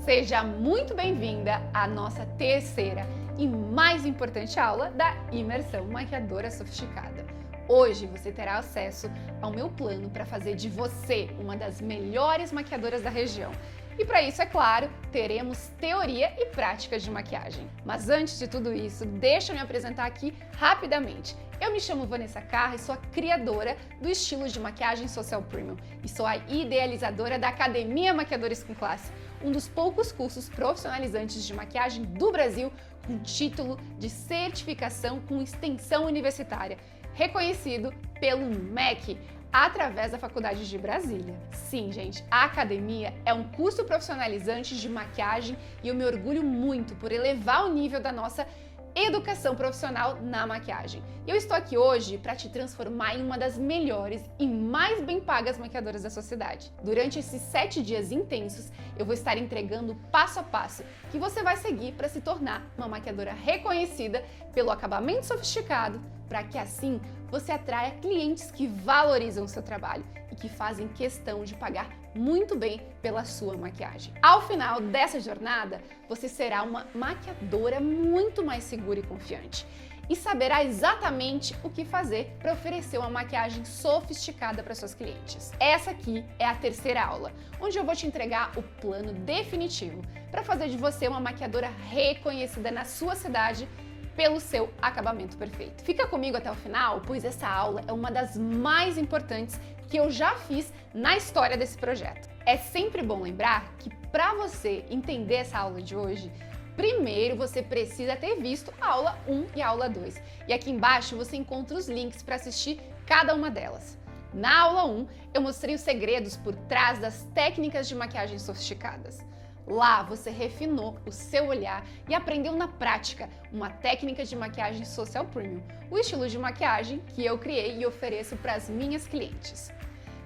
Seja muito bem-vinda à nossa terceira e mais importante aula da Imersão Maquiadora Sofisticada. Hoje você terá acesso ao meu plano para fazer de você uma das melhores maquiadoras da região. E para isso, é claro, teremos teoria e práticas de maquiagem. Mas antes de tudo isso, deixa eu me apresentar aqui rapidamente. Eu me chamo Vanessa Carra e sou a criadora do estilo de maquiagem Social Premium e sou a idealizadora da Academia Maquiadores com Classe, um dos poucos cursos profissionalizantes de maquiagem do Brasil com título de certificação com extensão universitária, reconhecido pelo MEC, através da Faculdade de Brasília. Sim, gente, a academia é um curso profissionalizante de maquiagem e eu me orgulho muito por elevar o nível da nossa educação profissional na maquiagem. Eu estou aqui hoje para te transformar em uma das melhores e mais bem pagas maquiadoras da sociedade. Durante esses 7 dias intensos, eu vou estar entregando passo a passo que você vai seguir para se tornar uma maquiadora reconhecida pelo acabamento sofisticado, para que assim você atraia clientes que valorizam o seu trabalho e que fazem questão de pagar muito bem pela sua maquiagem. Ao final dessa jornada, você será uma maquiadora muito mais segura e confiante e saberá exatamente o que fazer para oferecer uma maquiagem sofisticada para seus clientes. Essa aqui é a terceira aula, onde eu vou te entregar o plano definitivo para fazer de você uma maquiadora reconhecida na sua cidade pelo seu acabamento perfeito. Fica comigo até o final, pois essa aula é uma das mais importantes que eu já fiz na história desse projeto. É sempre bom lembrar que para você entender essa aula de hoje, primeiro você precisa ter visto a aula 1 e a aula 2. E aqui embaixo você encontra os links para assistir cada uma delas. Na aula 1, eu mostrei os segredos por trás das técnicas de maquiagem sofisticadas. Lá você refinou o seu olhar e aprendeu na prática uma técnica de maquiagem Social Premium, o estilo de maquiagem que eu criei e ofereço para as minhas clientes.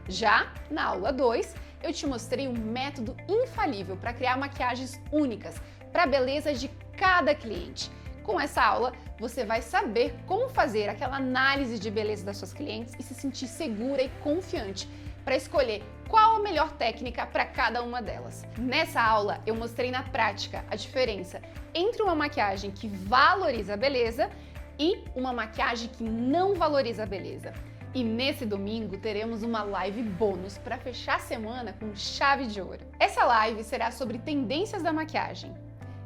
Já na aula 2, eu te mostrei um método infalível para criar maquiagens únicas para a beleza de cada cliente. Com essa aula, você vai saber como fazer aquela análise de beleza das suas clientes e se sentir segura e confiante para escolher qual a melhor técnica para cada uma delas. Nessa aula, eu mostrei na prática a diferença entre uma maquiagem que valoriza a beleza e uma maquiagem que não valoriza a beleza. E nesse domingo teremos uma live bônus para fechar a semana com chave de ouro. Essa live será sobre tendências da maquiagem.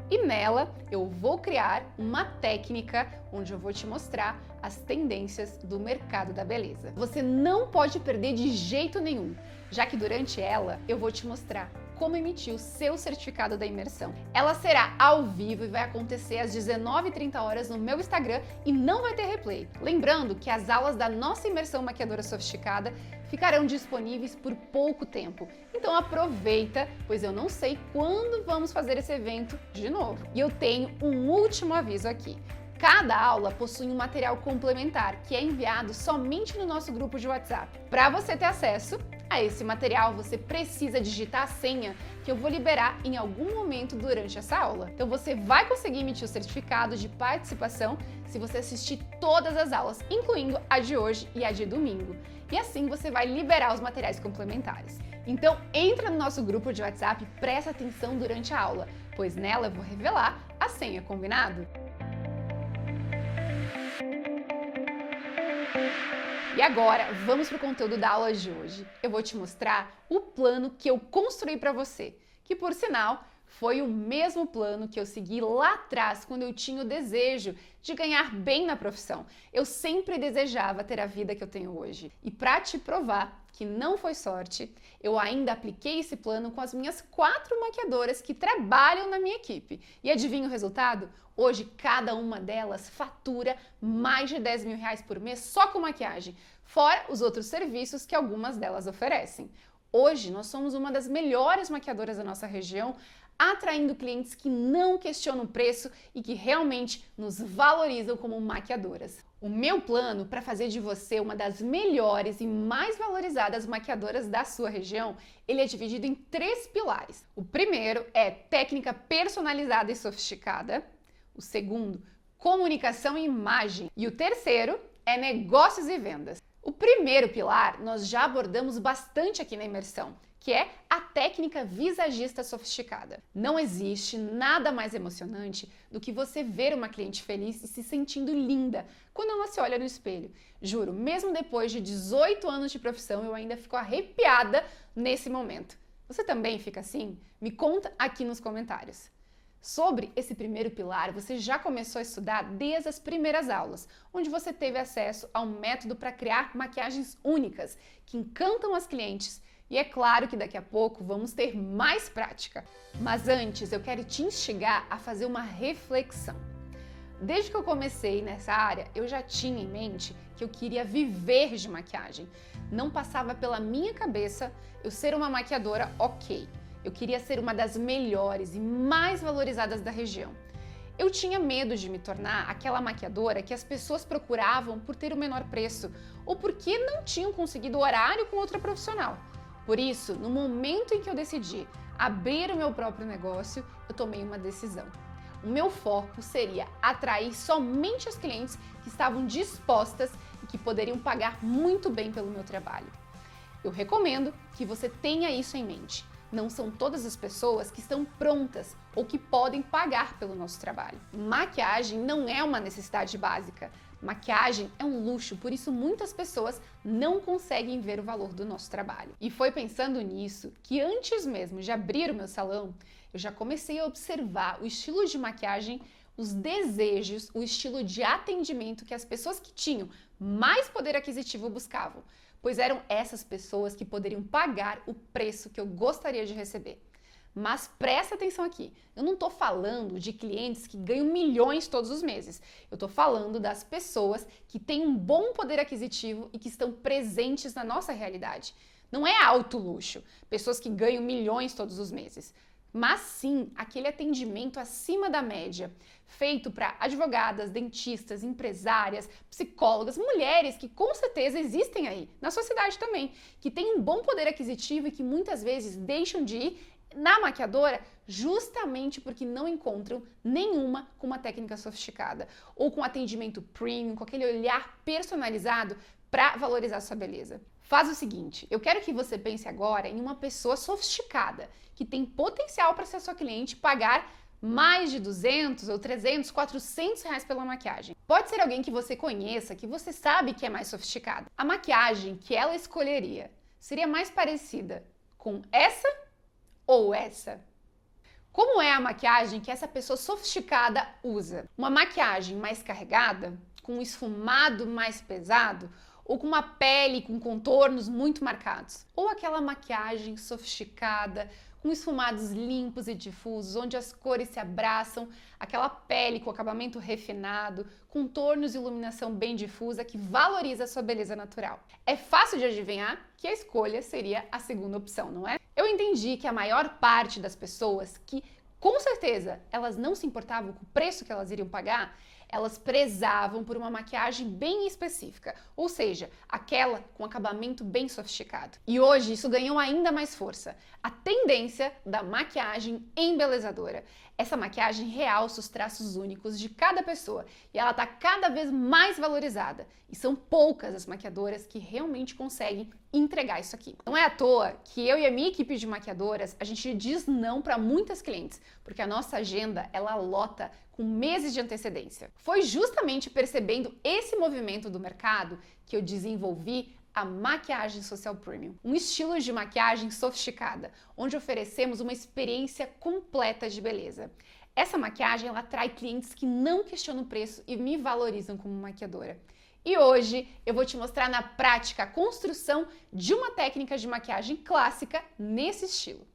E nela eu vou criar uma técnica onde eu vou te mostrar as tendências do mercado da beleza. Você não pode perder de jeito nenhum, já que durante ela eu vou te mostrar como emitir o seu certificado da imersão. Ela será ao vivo e vai acontecer às 19h30 no meu Instagram e não vai ter replay. Lembrando que as aulas da nossa imersão maquiadora sofisticada ficarão disponíveis por pouco tempo. Então aproveita, pois eu não sei quando vamos fazer esse evento de novo. E eu tenho um último aviso aqui. Cada aula possui um material complementar que é enviado somente no nosso grupo de WhatsApp. Para você ter acesso a esse material, você precisa digitar a senha que eu vou liberar em algum momento durante essa aula. Então você vai conseguir emitir o certificado de participação se você assistir todas as aulas, incluindo a de hoje e a de domingo. E assim você vai liberar os materiais complementares. Então entra no nosso grupo de WhatsApp e presta atenção durante a aula, pois nela eu vou revelar a senha, combinado? E agora, vamos para o conteúdo da aula de hoje. Eu vou te mostrar o plano que eu construí para você, que por sinal foi o mesmo plano que eu segui lá atrás quando eu tinha o desejo de ganhar bem na profissão. Eu sempre desejava ter a vida que eu tenho hoje. E para te provar que não foi sorte, eu ainda apliquei esse plano com as minhas 4 maquiadoras que trabalham na minha equipe. E adivinha o resultado? Hoje, cada uma delas fatura mais de R$10 mil por mês só com maquiagem, fora os outros serviços que algumas delas oferecem. Hoje, nós somos uma das melhores maquiadoras da nossa região, atraindo clientes que não questionam o preço e que realmente nos valorizam como maquiadoras. O meu plano para fazer de você uma das melhores e mais valorizadas maquiadoras da sua região, ele é dividido em 3 pilares. O primeiro é técnica personalizada e sofisticada. O segundo, comunicação e imagem. E o terceiro é negócios e vendas. O primeiro pilar nós já abordamos bastante aqui na imersão, que é a técnica visagista sofisticada. Não existe nada mais emocionante do que você ver uma cliente feliz e se sentindo linda quando ela se olha no espelho. Juro, mesmo depois de 18 anos de profissão, eu ainda fico arrepiada nesse momento. Você também fica assim? Me conta aqui nos comentários. Sobre esse primeiro pilar, você já começou a estudar desde as primeiras aulas, onde você teve acesso a um método para criar maquiagens únicas, que encantam as clientes. E é claro que daqui a pouco vamos ter mais prática. Mas antes, eu quero te instigar a fazer uma reflexão. Desde que eu comecei nessa área, eu já tinha em mente que eu queria viver de maquiagem. Não passava pela minha cabeça eu ser uma maquiadora ok. Eu queria ser uma das melhores e mais valorizadas da região. Eu tinha medo de me tornar aquela maquiadora que as pessoas procuravam por ter o menor preço ou porque não tinham conseguido horário com outra profissional. Por isso, no momento em que eu decidi abrir o meu próprio negócio, eu tomei uma decisão. O meu foco seria atrair somente as clientes que estavam dispostas e que poderiam pagar muito bem pelo meu trabalho. Eu recomendo que você tenha isso em mente. Não são todas as pessoas que estão prontas ou que podem pagar pelo nosso trabalho. Maquiagem não é uma necessidade básica. Maquiagem é um luxo, por isso muitas pessoas não conseguem ver o valor do nosso trabalho. E foi pensando nisso que antes mesmo de abrir o meu salão, eu já comecei a observar o estilo de maquiagem, os desejos, o estilo de atendimento que as pessoas que tinham mais poder aquisitivo buscavam, pois eram essas pessoas que poderiam pagar o preço que eu gostaria de receber. Mas presta atenção aqui, eu não estou falando de clientes que ganham milhões todos os meses. Eu estou falando das pessoas que têm um bom poder aquisitivo e que estão presentes na nossa realidade. Não é alto luxo, pessoas que ganham milhões todos os meses. Mas sim aquele atendimento acima da média, feito para advogadas, dentistas, empresárias, psicólogas, mulheres que com certeza existem aí, na sociedade também, que têm um bom poder aquisitivo e que muitas vezes deixam de ir na maquiadora justamente porque não encontram nenhuma com uma técnica sofisticada ou com atendimento premium, com aquele olhar personalizado para valorizar sua beleza. Faz o seguinte, eu quero que você pense agora em uma pessoa sofisticada, que tem potencial para ser sua cliente e pagar mais de 200 ou 300, 400 reais pela maquiagem. Pode ser alguém que você conheça, que você sabe que é mais sofisticada. A maquiagem que ela escolheria seria mais parecida com essa ou essa? Como é a maquiagem que essa pessoa sofisticada usa? Uma maquiagem mais carregada, com um esfumado mais pesado, ou com uma pele com contornos muito marcados? Ou aquela maquiagem sofisticada, com esfumados limpos e difusos, onde as cores se abraçam, aquela pele com acabamento refinado, contornos e iluminação bem difusa que valoriza a sua beleza natural? É fácil de adivinhar que a escolha seria a segunda opção, não é? Eu entendi que a maior parte das pessoas que, com certeza, elas não se importavam com o preço que elas iriam pagar, elas prezavam por uma maquiagem bem específica, ou seja, aquela com acabamento bem sofisticado. E hoje isso ganhou ainda mais força, a tendência da maquiagem embelezadora. Essa maquiagem realça os traços únicos de cada pessoa e ela está cada vez mais valorizada. E são poucas as maquiadoras que realmente conseguem entregar isso aqui. Não é à toa que eu e a minha equipe de maquiadoras, a gente diz não para muitas clientes, porque a nossa agenda, ela lota com meses de antecedência. Foi justamente percebendo esse movimento do mercado que eu desenvolvi a maquiagem social premium, um estilo de maquiagem sofisticada, onde oferecemos uma experiência completa de beleza. Essa maquiagem ela atrai clientes que não questionam o preço e me valorizam como maquiadora. E hoje eu vou te mostrar na prática a construção de uma técnica de maquiagem clássica nesse estilo.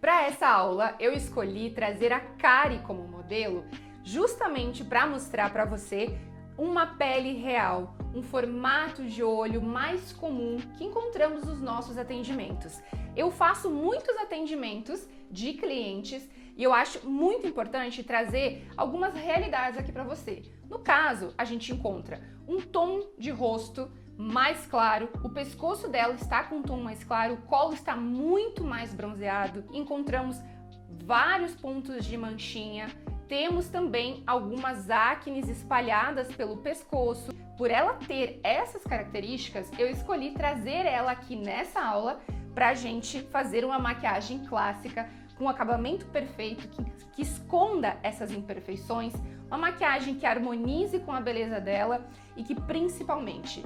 Para essa aula, eu escolhi trazer a Kari como modelo, justamente para mostrar para você uma pele real, um formato de olho mais comum que encontramos nos nossos atendimentos. Eu faço muitos atendimentos de clientes e eu acho muito importante trazer algumas realidades aqui para você. No caso, a gente encontra um tom de rosto mais claro, o pescoço dela está com um tom mais claro, o colo está muito mais bronzeado, encontramos vários pontos de manchinha, temos também algumas acnes espalhadas pelo pescoço. Por ela ter essas características, eu escolhi trazer ela aqui nessa aula pra gente fazer uma maquiagem clássica com um acabamento perfeito que esconda essas imperfeições, uma maquiagem que harmonize com a beleza dela e que principalmente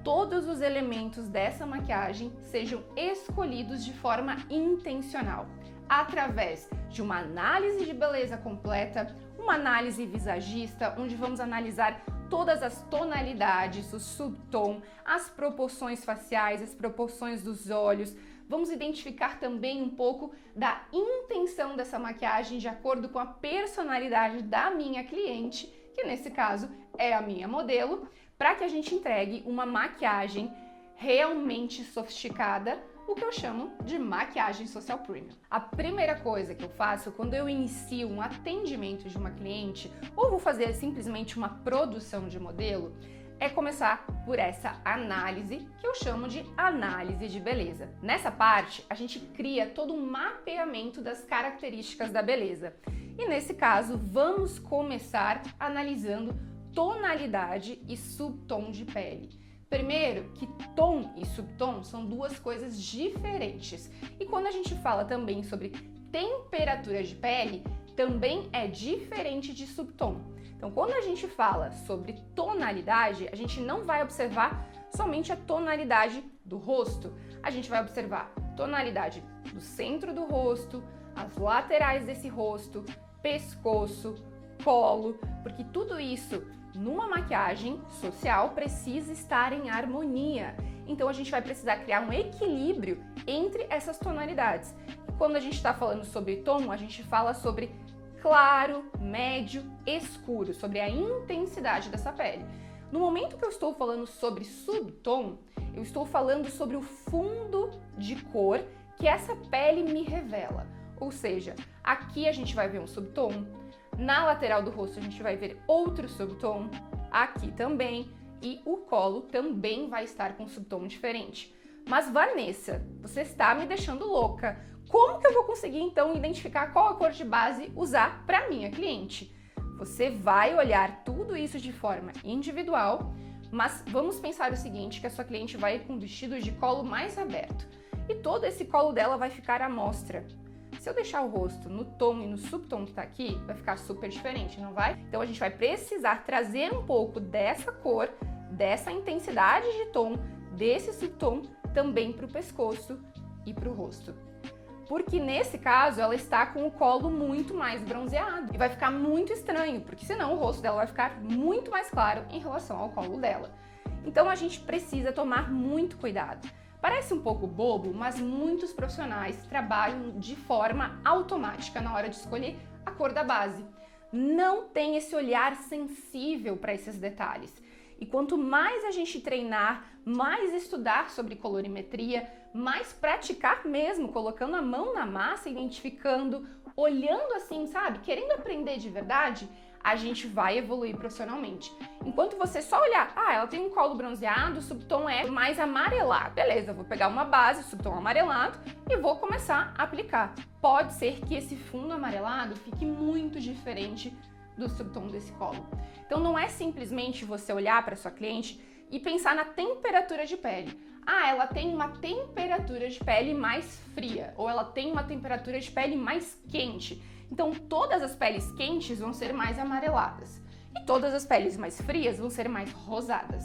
todos os elementos dessa maquiagem sejam escolhidos de forma intencional, através de uma análise de beleza completa, uma análise visagista, onde vamos analisar todas as tonalidades, o subtom, as proporções faciais, as proporções dos olhos. Vamos identificar também um pouco da intenção dessa maquiagem de acordo com a personalidade da minha cliente, que nesse caso é a minha modelo, para que a gente entregue uma maquiagem realmente sofisticada, o que eu chamo de maquiagem social premium. A primeira coisa que eu faço quando eu inicio um atendimento de uma cliente ou vou fazer simplesmente uma produção de modelo é começar por essa análise que eu chamo de análise de beleza. Nessa parte, a gente cria todo um mapeamento das características da beleza. E nesse caso, vamos começar analisando tonalidade e subtom de pele. Primeiro, que tom e subtom são duas coisas diferentes. E quando a gente fala também sobre temperatura de pele, também é diferente de subtom. Então, quando a gente fala sobre tonalidade, a gente não vai observar somente a tonalidade do rosto. A gente vai observar tonalidade do centro do rosto, as laterais desse rosto, pescoço, colo, porque tudo isso numa maquiagem social precisa estar em harmonia. Então a gente vai precisar criar um equilíbrio entre essas tonalidades. E quando a gente está falando sobre tom, a gente fala sobre claro, médio, escuro, sobre a intensidade dessa pele. No momento que eu estou falando sobre subtom, eu estou falando sobre o fundo de cor que essa pele me revela. Ou seja, aqui a gente vai ver um subtom, na lateral do rosto a gente vai ver outro subtom, aqui também, e o colo também vai estar com um subtom diferente. Mas Vanessa, você está me deixando louca. Como que eu vou conseguir então identificar qual a cor de base usar para minha cliente? Você vai olhar tudo isso de forma individual, mas vamos pensar o seguinte, que a sua cliente vai com um vestido de colo mais aberto e todo esse colo dela vai ficar à mostra. Se eu deixar o rosto no tom e no subtom que tá aqui, vai ficar super diferente, não vai? Então a gente vai precisar trazer um pouco dessa cor, dessa intensidade de tom, desse subtom também para o pescoço e para o rosto. Porque nesse caso ela está com o colo muito mais bronzeado e vai ficar muito estranho, porque senão o rosto dela vai ficar muito mais claro em relação ao colo dela. Então a gente precisa tomar muito cuidado. Parece um pouco bobo, mas muitos profissionais trabalham de forma automática na hora de escolher a cor da base. Não tem esse olhar sensível para esses detalhes. E quanto mais a gente treinar, mais estudar sobre colorimetria, mais praticar mesmo, colocando a mão na massa, identificando, olhando assim, sabe, querendo aprender de verdade, a gente vai evoluir profissionalmente. Enquanto você só olhar, ela tem um colo bronzeado, o subtom é mais amarelado. Beleza, eu vou pegar uma base, subtom amarelado e vou começar a aplicar. Pode ser que esse fundo amarelado fique muito diferente do subtom desse colo. Então não é simplesmente você olhar para sua cliente e pensar na temperatura de pele. Ela tem uma temperatura de pele mais fria ou ela tem uma temperatura de pele mais quente. Então todas as peles quentes vão ser mais amareladas e todas as peles mais frias vão ser mais rosadas.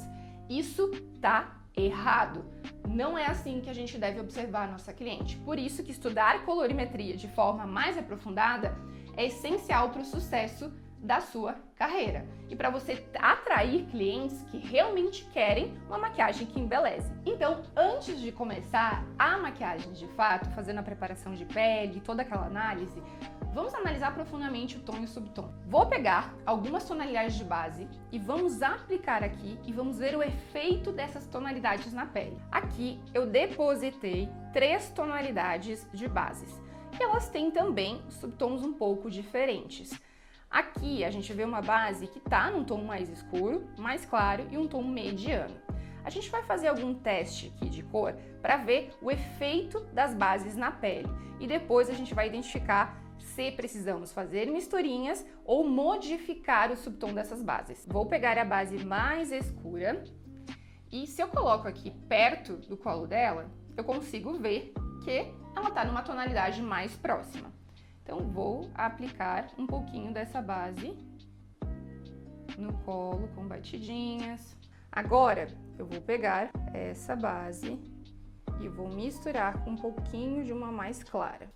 Isso tá errado. Não é assim que a gente deve observar a nossa cliente. Por isso que estudar colorimetria de forma mais aprofundada é essencial para o sucesso da sua carreira e para você atrair clientes que realmente querem uma maquiagem que embeleze. Então, antes de começar a maquiagem de fato, fazendo a preparação de pele, toda aquela análise, vamos analisar profundamente o tom e o subtom. Vou pegar algumas tonalidades de base e vamos aplicar aqui e vamos ver o efeito dessas tonalidades na pele. Aqui eu depositei 3 tonalidades de bases e elas têm também subtons um pouco diferentes. Aqui a gente vê uma base que está num tom mais escuro, mais claro e um tom mediano. A gente vai fazer algum teste aqui de cor para ver o efeito das bases na pele e depois a gente vai identificar se precisamos fazer misturinhas ou modificar o subtom dessas bases. Vou pegar a base mais escura e se eu coloco aqui perto do colo dela, eu consigo ver que ela está numa tonalidade mais próxima. Então vou aplicar um pouquinho dessa base no colo com batidinhas. Agora eu vou pegar essa base e vou misturar com um pouquinho de uma mais clara.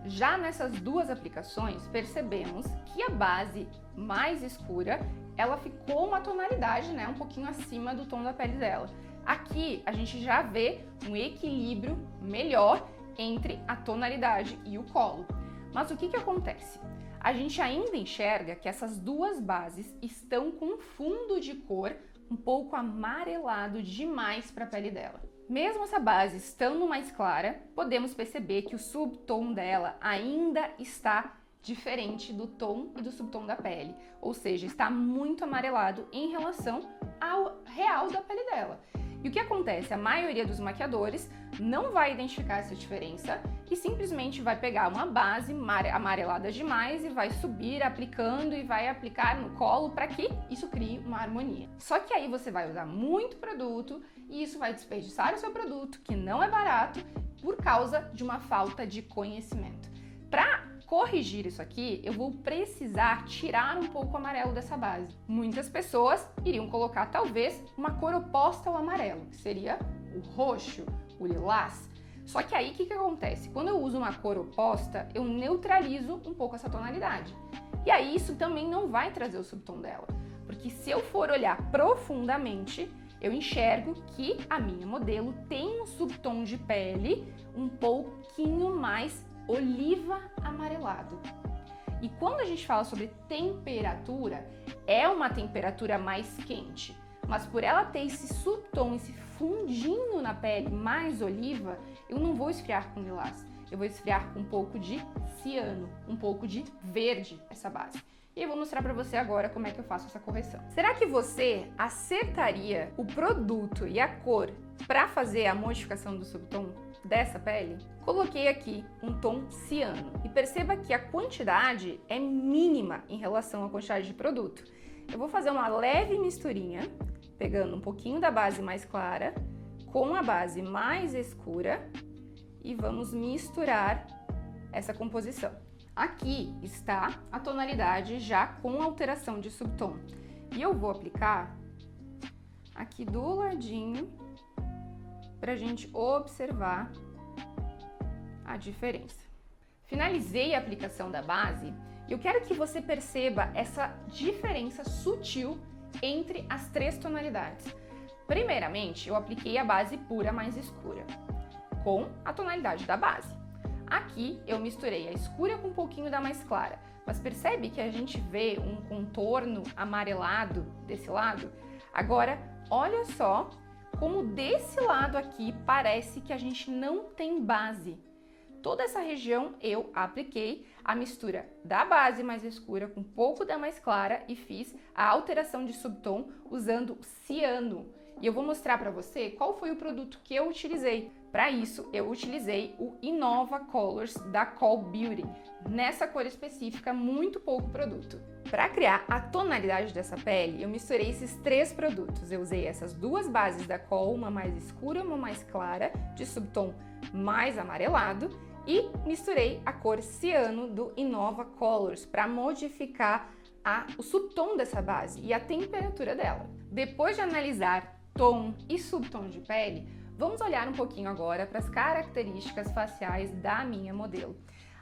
Já nessas duas aplicações, percebemos que a base mais escura, ela ficou uma tonalidade, né, um pouquinho acima do tom da pele dela. Aqui a gente já vê um equilíbrio melhor entre a tonalidade e o colo. Mas o que acontece? A gente ainda enxerga que essas duas bases estão com um fundo de cor um pouco amarelado demais para a pele dela. Mesmo essa base estando mais clara, podemos perceber que o subtom dela ainda está diferente do tom e do subtom da pele, ou seja, está muito amarelado em relação ao real da pele dela. E o que acontece? A maioria dos maquiadores não vai identificar essa diferença e simplesmente vai pegar uma base amarelada demais e vai subir aplicando e vai aplicar no colo para que isso crie uma harmonia. Só que aí você vai usar muito produto e isso vai desperdiçar o seu produto, que não é barato, por causa de uma falta de conhecimento. Para corrigir isso aqui, eu vou precisar tirar um pouco o amarelo dessa base. Muitas pessoas iriam colocar talvez uma cor oposta ao amarelo, que seria o roxo, o lilás. Só que aí o que acontece? Quando eu uso uma cor oposta, eu neutralizo um pouco essa tonalidade. E aí isso também não vai trazer o subtom dela. Porque se eu for olhar profundamente, eu enxergo que a minha modelo tem um subtom de pele um pouquinho mais oliva amarelado. E quando a gente fala sobre temperatura, é uma temperatura mais quente, mas por ela ter esse subtom, esse fundinho na pele mais oliva, eu não vou esfriar com lilás, eu vou esfriar com um pouco de ciano, um pouco de verde essa base. E eu vou mostrar para você agora como é que eu faço essa correção. Será que você acertaria o produto e a cor para fazer a modificação do subtom dessa pele? Coloquei aqui um tom ciano e perceba que a quantidade é mínima em relação à quantidade de produto. Eu vou fazer uma leve misturinha, pegando um pouquinho da base mais clara com a base mais escura e vamos misturar essa composição. Aqui está a tonalidade já com alteração de subtom. E eu vou aplicar aqui do ladinho para a gente observar a diferença. Finalizei a aplicação da base e eu quero que você perceba essa diferença sutil entre as três tonalidades. Primeiramente, eu apliquei a base pura mais escura com a tonalidade da base. Aqui eu misturei a escura com um pouquinho da mais clara, mas percebe que a gente vê um contorno amarelado desse lado? Agora, olha só como desse lado aqui parece que a gente não tem base. Toda essa região eu apliquei a mistura da base mais escura com um pouco da mais clara e fiz a alteração de subtom usando o ciano. E eu vou mostrar para você qual foi o produto que eu utilizei. Para isso, eu utilizei o Innova Colors da Call Beauty, nessa cor específica, muito pouco produto. Para criar a tonalidade dessa pele, eu misturei esses três produtos. Eu usei essas duas bases da Call, uma mais escura, uma mais clara, de subtom mais amarelado, e misturei a cor ciano do Innova Colors para modificar o subtom dessa base e a temperatura dela. Depois de analisar tom e subtom de pele, vamos olhar um pouquinho agora para as características faciais da minha modelo.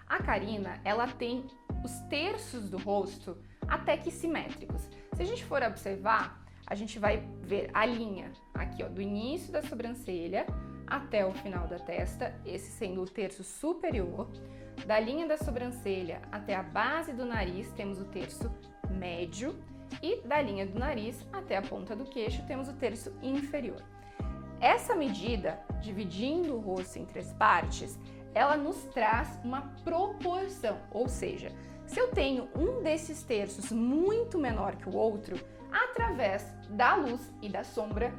A Karina, ela tem os terços do rosto até que simétricos. Se a gente for observar, a gente vai ver a linha aqui, ó, do início da sobrancelha até o final da testa, esse sendo o terço superior. Da linha da sobrancelha até a base do nariz, temos o terço médio. E da linha do nariz até a ponta do queixo, temos o terço inferior. Essa medida, dividindo o rosto em três partes, ela nos traz uma proporção, ou seja, se eu tenho um desses terços muito menor que o outro, através da luz e da sombra,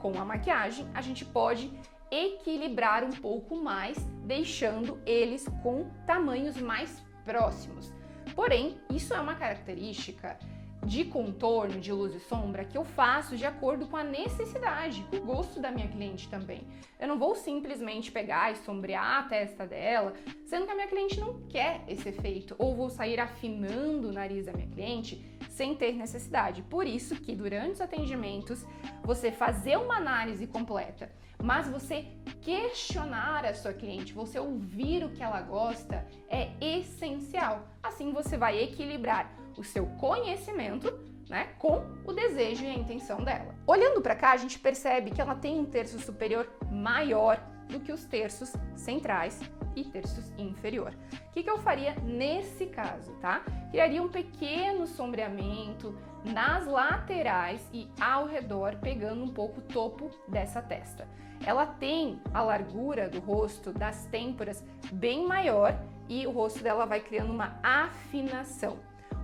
com a maquiagem, a gente pode equilibrar um pouco mais, deixando eles com tamanhos mais próximos. Porém, isso é uma característica de contorno, de luz e sombra, que eu faço de acordo com a necessidade, com o gosto da minha cliente também. Eu não vou simplesmente pegar e sombrear a testa dela, sendo que a minha cliente não quer esse efeito, ou vou sair afinando o nariz da minha cliente sem ter necessidade. Por isso que durante os atendimentos, você fazer uma análise completa, mas você questionar a sua cliente, você ouvir o que ela gosta, é essencial. Assim você vai equilibrar o seu conhecimento, né, com o desejo e a intenção dela. Olhando para cá, a gente percebe que ela tem um terço superior maior do que os terços centrais e terços inferior. O que eu faria nesse caso, tá? Criaria um pequeno sombreamento nas laterais e ao redor, pegando um pouco o topo dessa testa. Ela tem a largura do rosto, das têmporas, bem maior e o rosto dela vai criando uma afinação.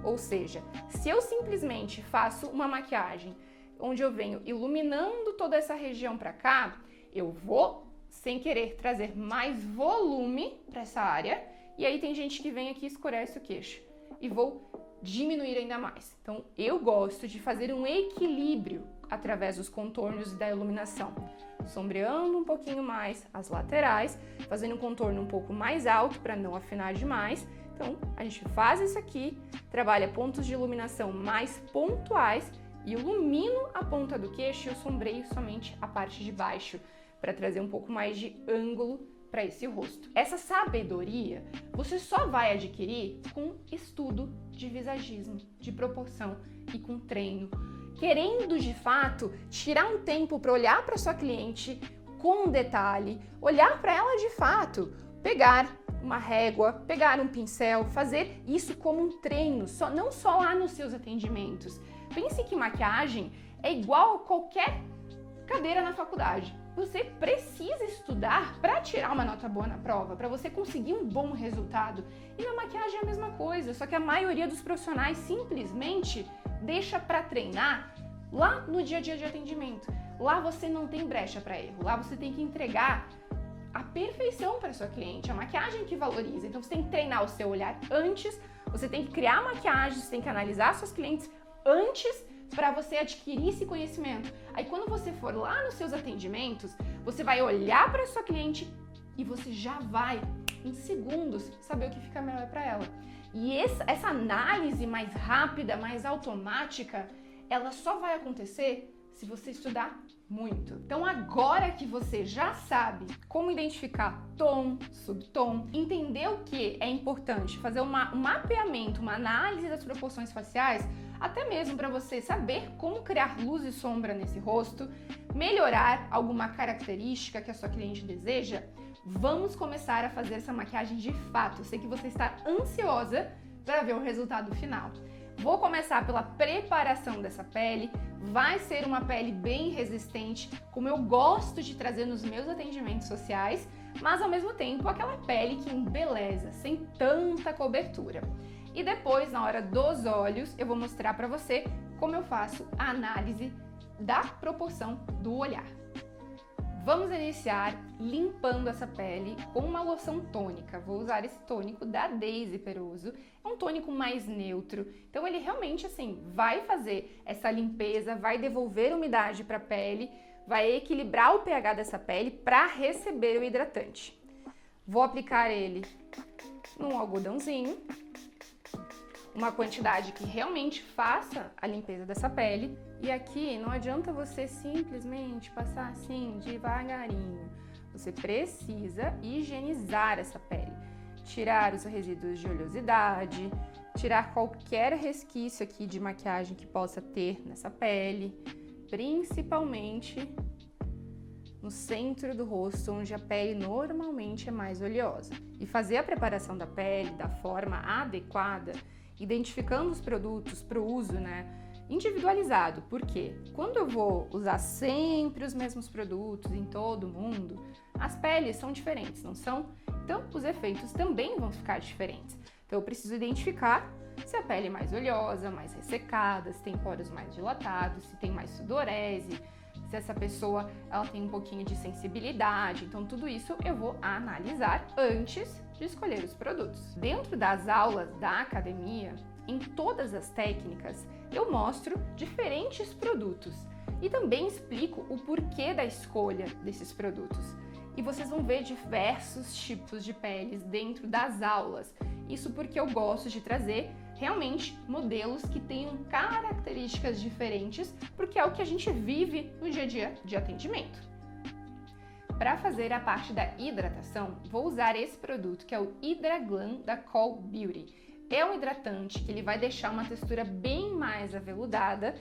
Ou seja, se eu simplesmente faço uma maquiagem onde eu venho iluminando toda essa região para cá, eu vou, sem querer, trazer mais volume para essa área. E aí tem gente que vem aqui e escurece o queixo. E vou diminuir ainda mais. Então, eu gosto de fazer um equilíbrio através dos contornos e da iluminação. Sombreando um pouquinho mais as laterais, fazendo um contorno um pouco mais alto para não afinar demais. Então, a gente faz isso aqui, trabalha pontos de iluminação mais pontuais e ilumino a ponta do queixo e eu sombreio somente a parte de baixo para trazer um pouco mais de ângulo para esse rosto. Essa sabedoria você só vai adquirir com estudo de visagismo, de proporção e com treino, querendo de fato tirar um tempo para olhar para sua cliente com detalhe, olhar para ela de fato, pegar uma régua, pegar um pincel, fazer isso como um treino, não só lá nos seus atendimentos. Pense que maquiagem é igual a qualquer cadeira na faculdade. Você precisa estudar para tirar uma nota boa na prova, para você conseguir um bom resultado. E na maquiagem é a mesma coisa, só que a maioria dos profissionais simplesmente deixa para treinar lá no dia a dia de atendimento. Lá você não tem brecha para erro, lá você tem que entregar a perfeição para sua cliente, a maquiagem que valoriza. Então você tem que treinar o seu olhar antes, você tem que criar maquiagem, você tem que analisar suas clientes antes para você adquirir esse conhecimento. Aí quando você for lá nos seus atendimentos, você vai olhar para sua cliente e você já vai, em segundos, saber o que fica melhor para ela. E essa análise mais rápida, mais automática, ela só vai acontecer se você estudar muito. Então agora que você já sabe como identificar tom, subtom, entender o que é importante, fazer um mapeamento, uma análise das proporções faciais, até mesmo para você saber como criar luz e sombra nesse rosto, melhorar alguma característica que a sua cliente deseja, vamos começar a fazer essa maquiagem de fato. Eu sei que você está ansiosa para ver o resultado final. Vou começar pela preparação dessa pele. Vai ser uma pele bem resistente, como eu gosto de trazer nos meus atendimentos sociais, mas ao mesmo tempo aquela pele que embeleza, sem tanta cobertura. E depois, na hora dos olhos, eu vou mostrar para você como eu faço a análise da proporção do olhar. Vamos iniciar limpando essa pele com uma loção tônica. Vou usar esse tônico da Daisy Peruso. É um tônico mais neutro, então ele realmente assim vai fazer essa limpeza, vai devolver umidade para a pele, vai equilibrar o pH dessa pele para receber o hidratante. Vou aplicar ele num algodãozinho, uma quantidade que realmente faça a limpeza dessa pele. E aqui não adianta você simplesmente passar assim devagarinho. Você precisa higienizar essa pele, tirar os resíduos de oleosidade, tirar qualquer resquício aqui de maquiagem que possa ter nessa pele, principalmente no centro do rosto, onde a pele normalmente é mais oleosa. E fazer a preparação da pele da forma adequada, identificando os produtos para o uso, individualizado. Porque quando eu vou usar sempre os mesmos produtos em todo mundo, as peles são diferentes, não são? Então, os efeitos também vão ficar diferentes. Então, eu preciso identificar se a pele é mais oleosa, mais ressecada, se tem poros mais dilatados, se tem mais sudorese, se essa pessoa ela tem um pouquinho de sensibilidade. Então, tudo isso eu vou analisar antes de escolher os produtos. Dentro das aulas da academia, em todas as técnicas, eu mostro diferentes produtos e também explico o porquê da escolha desses produtos. E vocês vão ver diversos tipos de peles dentro das aulas. Isso porque eu gosto de trazer realmente modelos que tenham características diferentes, porque é o que a gente vive no dia a dia de atendimento. Para fazer a parte da hidratação, vou usar esse produto que é o Hydra-Glam da Call Beauty. É um hidratante que ele vai deixar uma textura bem mais aveludada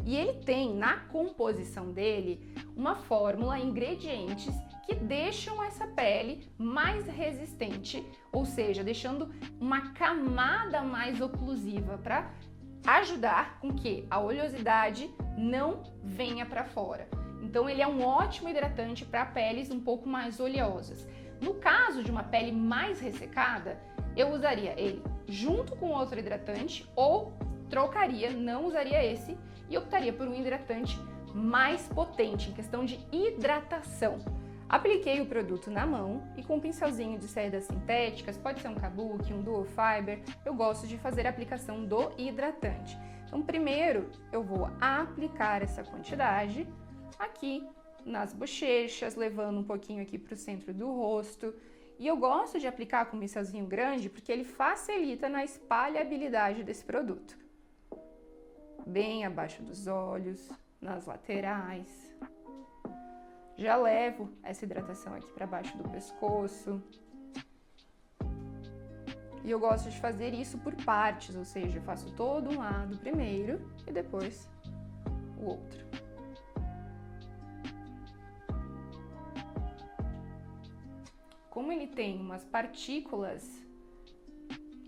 e ele tem na composição dele uma fórmula, ingredientes que deixam essa pele mais resistente, ou seja, deixando uma camada mais oclusiva para ajudar com que a oleosidade não venha para fora. Então ele é um ótimo hidratante para peles um pouco mais oleosas. No caso de uma pele mais ressecada, eu usaria ele junto com outro hidratante ou trocaria, não usaria esse e optaria por um hidratante mais potente em questão de hidratação. Apliquei o produto na mão e com um pincelzinho de cerdas sintéticas, pode ser um kabuki, um duo fiber, eu gosto de fazer a aplicação do hidratante. Então primeiro eu vou aplicar essa quantidade aqui nas bochechas, levando um pouquinho aqui para o centro do rosto. E eu gosto de aplicar com um pincelzinho grande porque ele facilita na espalhabilidade desse produto. Bem abaixo dos olhos, nas laterais. Já levo essa hidratação aqui para baixo do pescoço. E eu gosto de fazer isso por partes, ou seja, eu faço todo um lado primeiro e depois o outro. Como ele tem umas partículas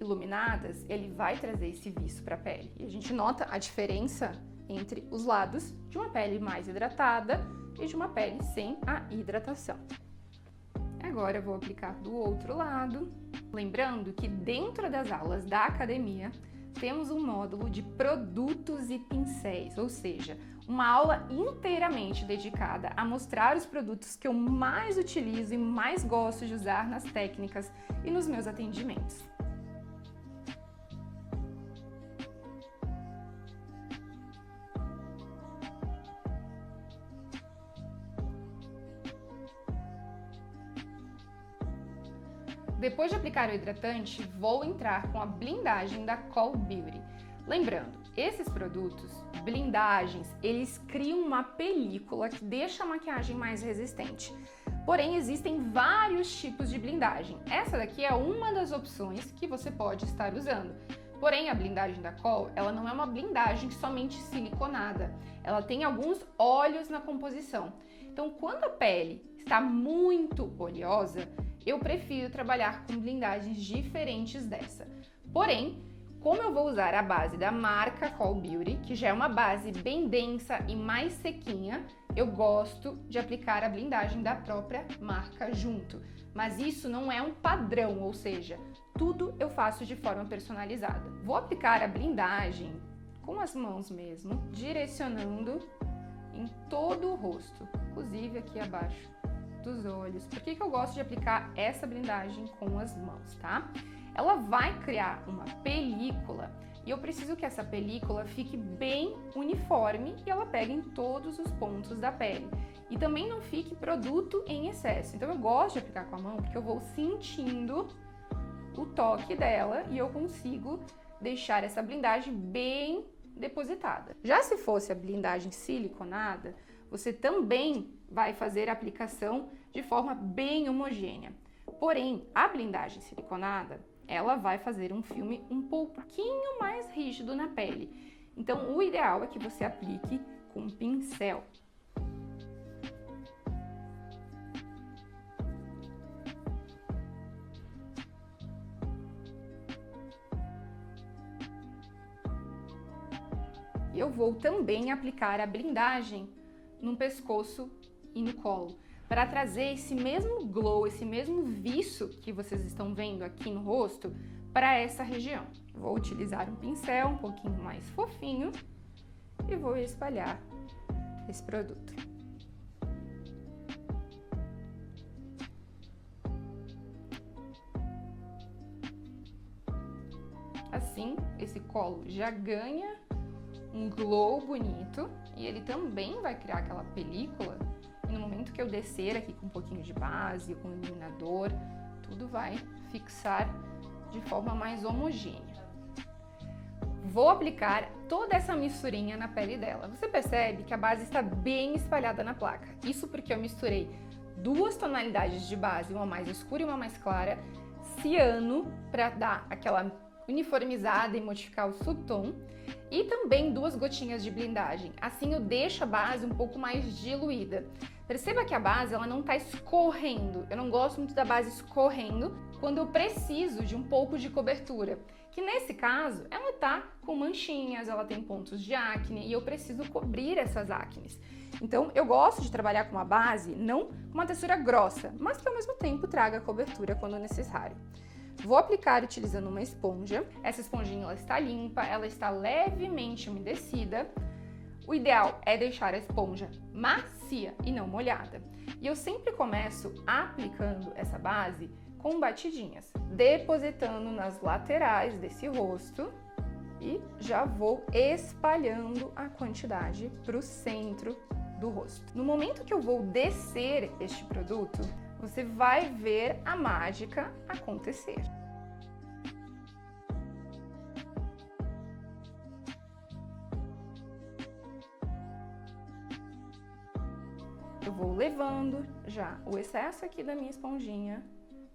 iluminadas, ele vai trazer esse viço para a pele. E a gente nota a diferença entre os lados de uma pele mais hidratada e de uma pele sem a hidratação. Agora eu vou aplicar do outro lado. Lembrando que dentro das aulas da academia, temos um módulo de produtos e pincéis, ou seja, uma aula inteiramente dedicada a mostrar os produtos que eu mais utilizo e mais gosto de usar nas técnicas e nos meus atendimentos. Depois de aplicar o hidratante, vou entrar com a blindagem da Call Beauty. Lembrando, esses produtos, blindagens, eles criam uma película que deixa a maquiagem mais resistente. Porém, existem vários tipos de blindagem. Essa daqui é uma das opções que você pode estar usando. Porém, a blindagem da Call, ela não é uma blindagem somente siliconada. Ela tem alguns óleos na composição. Então, quando a pele está muito oleosa, eu prefiro trabalhar com blindagens diferentes dessa. Porém, como eu vou usar a base da marca Call Beauty, que já é uma base bem densa e mais sequinha, eu gosto de aplicar a blindagem da própria marca junto. Mas isso não é um padrão, ou seja, tudo eu faço de forma personalizada. Vou aplicar a blindagem com as mãos mesmo, direcionando em todo o rosto, inclusive aqui abaixo dos olhos. Por que eu gosto de aplicar essa blindagem com as mãos, tá? Ela vai criar uma película e eu preciso que essa película fique bem uniforme e ela pegue em todos os pontos da pele. E também não fique produto em excesso. Então eu gosto de aplicar com a mão porque eu vou sentindo o toque dela e eu consigo deixar essa blindagem bem depositada. Já se fosse a blindagem siliconada, você também vai fazer a aplicação de forma bem homogênea. Porém, a blindagem siliconada, ela vai fazer um filme um pouquinho mais rígido na pele. Então, o ideal é que você aplique com um pincel. Eu vou também aplicar a blindagem no pescoço e no colo. para trazer esse mesmo glow, esse mesmo viço que vocês estão vendo aqui no rosto para essa região. Vou utilizar um pincel um pouquinho mais fofinho e vou espalhar esse produto. Assim, esse colo já ganha um glow bonito e ele também vai criar aquela película. E no momento que eu descer aqui com um pouquinho de base, com iluminador, tudo vai fixar de forma mais homogênea. Vou aplicar toda essa misturinha na pele dela. Você percebe que a base está bem espalhada na placa. Isso porque eu misturei duas tonalidades de base, uma mais escura e uma mais clara, ciano, para dar aquela uniformizada e modificar o subtom, e também duas gotinhas de blindagem. Assim eu deixo a base um pouco mais diluída. Perceba que a base ela não está escorrendo. Eu não gosto muito da base escorrendo quando eu preciso de um pouco de cobertura. Que nesse caso, ela tá com manchinhas, ela tem pontos de acne e eu preciso cobrir essas acnes. Então, eu gosto de trabalhar com uma base, não com uma textura grossa, mas que ao mesmo tempo traga cobertura quando necessário. Vou aplicar utilizando uma esponja. Essa esponjinha ela está limpa, ela está levemente umedecida. O ideal é deixar a esponja macia e não molhada. E eu sempre começo aplicando essa base com batidinhas, depositando nas laterais desse rosto e já vou espalhando a quantidade para o centro do rosto. No momento que eu vou descer este produto, você vai ver a mágica acontecer. Eu vou levando já o excesso aqui da minha esponjinha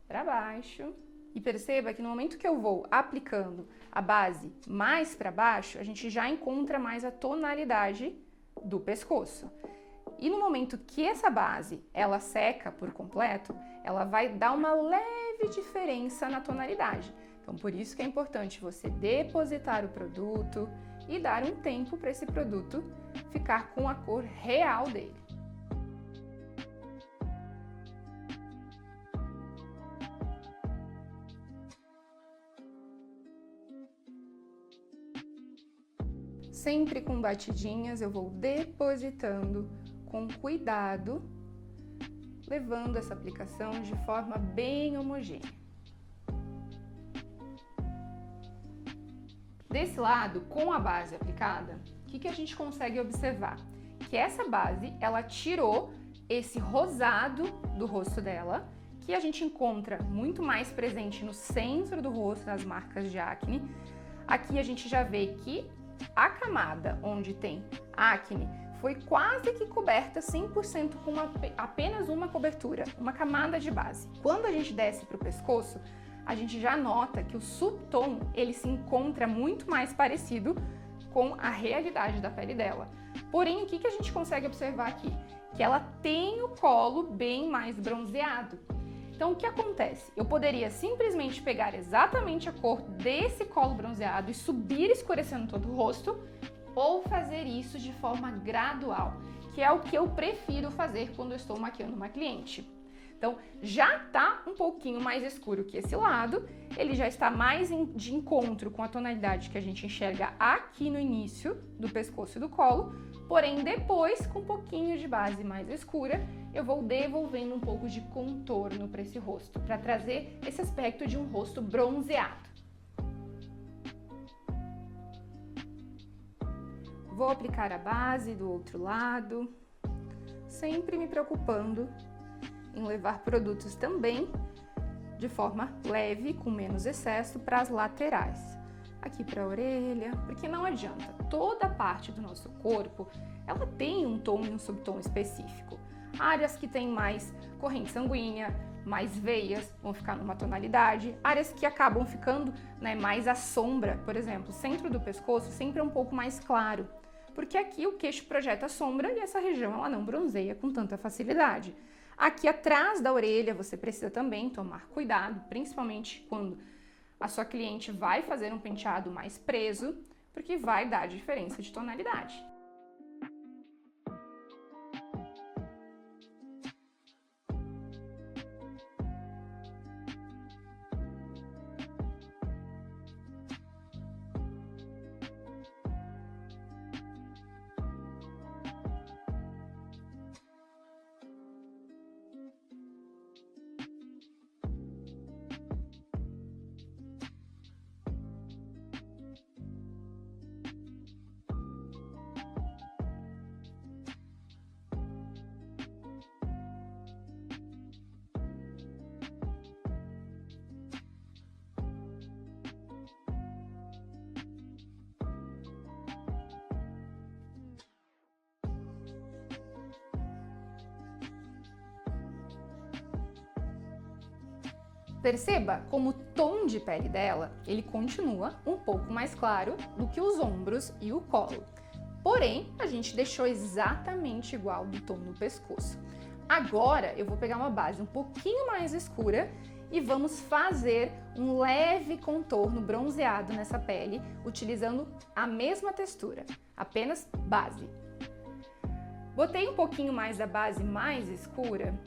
para baixo. E perceba que no momento que eu vou aplicando a base mais para baixo, a gente já encontra mais a tonalidade do pescoço. E no momento que essa base ela seca por completo, ela vai dar uma leve diferença na tonalidade. Então, por isso que é importante você depositar o produto e dar um tempo para esse produto ficar com a cor real dele. Sempre com batidinhas, eu vou depositando com cuidado, levando essa aplicação de forma bem homogênea. Desse lado, com a base aplicada, o que a gente consegue observar? Que essa base, ela tirou esse rosado do rosto dela, que a gente encontra muito mais presente no centro do rosto, nas marcas de acne. Aqui a gente já vê que a camada onde tem acne foi quase que coberta 100% com apenas uma cobertura, uma camada de base. Quando a gente desce para o pescoço, a gente já nota que o subtom ele se encontra muito mais parecido com a realidade da pele dela. Porém, o que a gente consegue observar aqui? Que ela tem o colo bem mais bronzeado. Então, o que acontece? Eu poderia simplesmente pegar exatamente a cor desse colo bronzeado e subir escurecendo todo o rosto, ou fazer isso de forma gradual, que é o que eu prefiro fazer quando eu estou maquiando uma cliente. Então, já tá um pouquinho mais escuro que esse lado, ele já está mais de encontro com a tonalidade que a gente enxerga aqui no início do pescoço e do colo, porém depois, com um pouquinho de base mais escura, eu vou devolvendo um pouco de contorno para esse rosto, para trazer esse aspecto de um rosto bronzeado. Vou aplicar a base do outro lado, sempre me preocupando em levar produtos também de forma leve, com menos excesso, para as laterais. Aqui para a orelha, porque não adianta, toda parte do nosso corpo, ela tem um tom e um subtom específico. Áreas que têm mais corrente sanguínea, mais veias, vão ficar numa tonalidade. Áreas que acabam ficando mais à sombra, por exemplo, o centro do pescoço sempre é um pouco mais claro, porque aqui o queixo projeta sombra e essa região ela não bronzeia com tanta facilidade. Aqui atrás da orelha você precisa também tomar cuidado, principalmente quando a sua cliente vai fazer um penteado mais preso, porque vai dar diferença de tonalidade. Perceba como o tom de pele dela, ele continua um pouco mais claro do que os ombros e o colo. Porém, a gente deixou exatamente igual do tom no pescoço. Agora eu vou pegar uma base um pouquinho mais escura e vamos fazer um leve contorno bronzeado nessa pele, utilizando a mesma textura, apenas base. Botei um pouquinho mais da base mais escura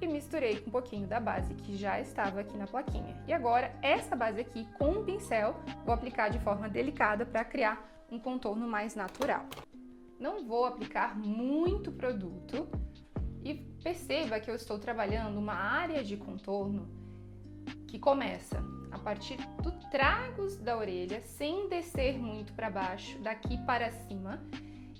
e misturei com um pouquinho da base que já estava aqui na plaquinha. E agora, essa base aqui, com um pincel, vou aplicar de forma delicada para criar um contorno mais natural. Não vou aplicar muito produto e perceba que eu estou trabalhando uma área de contorno que começa a partir do tragos da orelha, sem descer muito para baixo, daqui para cima.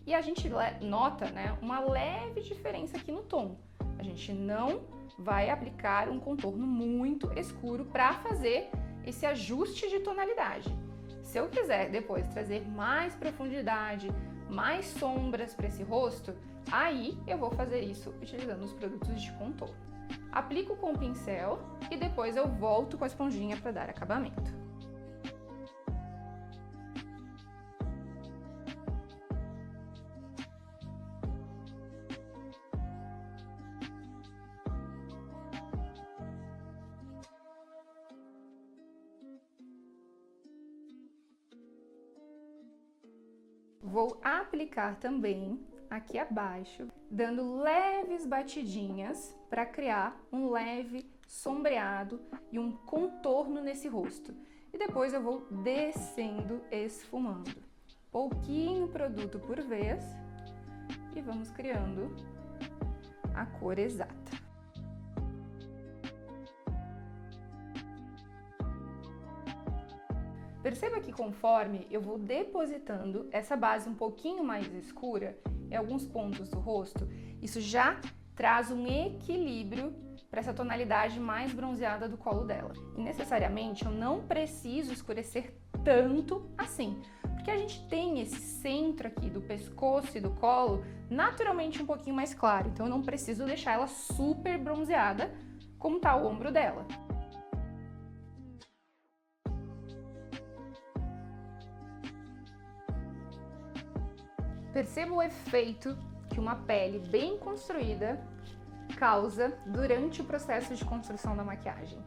E a gente nota, né, uma leve diferença aqui no tom. A gente não vai aplicar um contorno muito escuro para fazer esse ajuste de tonalidade. Se eu quiser depois trazer mais profundidade, mais sombras para esse rosto, aí eu vou fazer isso utilizando os produtos de contorno. Aplico com o pincel e depois eu volto com a esponjinha para dar acabamento. Vou aplicar também aqui abaixo, dando leves batidinhas para criar um leve sombreado e um contorno nesse rosto. E depois eu vou descendo, esfumando. Pouquinho produto por vez e vamos criando a cor exata. Perceba que conforme eu vou depositando essa base um pouquinho mais escura em alguns pontos do rosto, isso já traz um equilíbrio para essa tonalidade mais bronzeada do colo dela. E necessariamente eu não preciso escurecer tanto assim, porque a gente tem esse centro aqui do pescoço e do colo naturalmente um pouquinho mais claro, então eu não preciso deixar ela super bronzeada como está o ombro dela. Perceba o efeito que uma pele bem construída causa durante o processo de construção da maquiagem.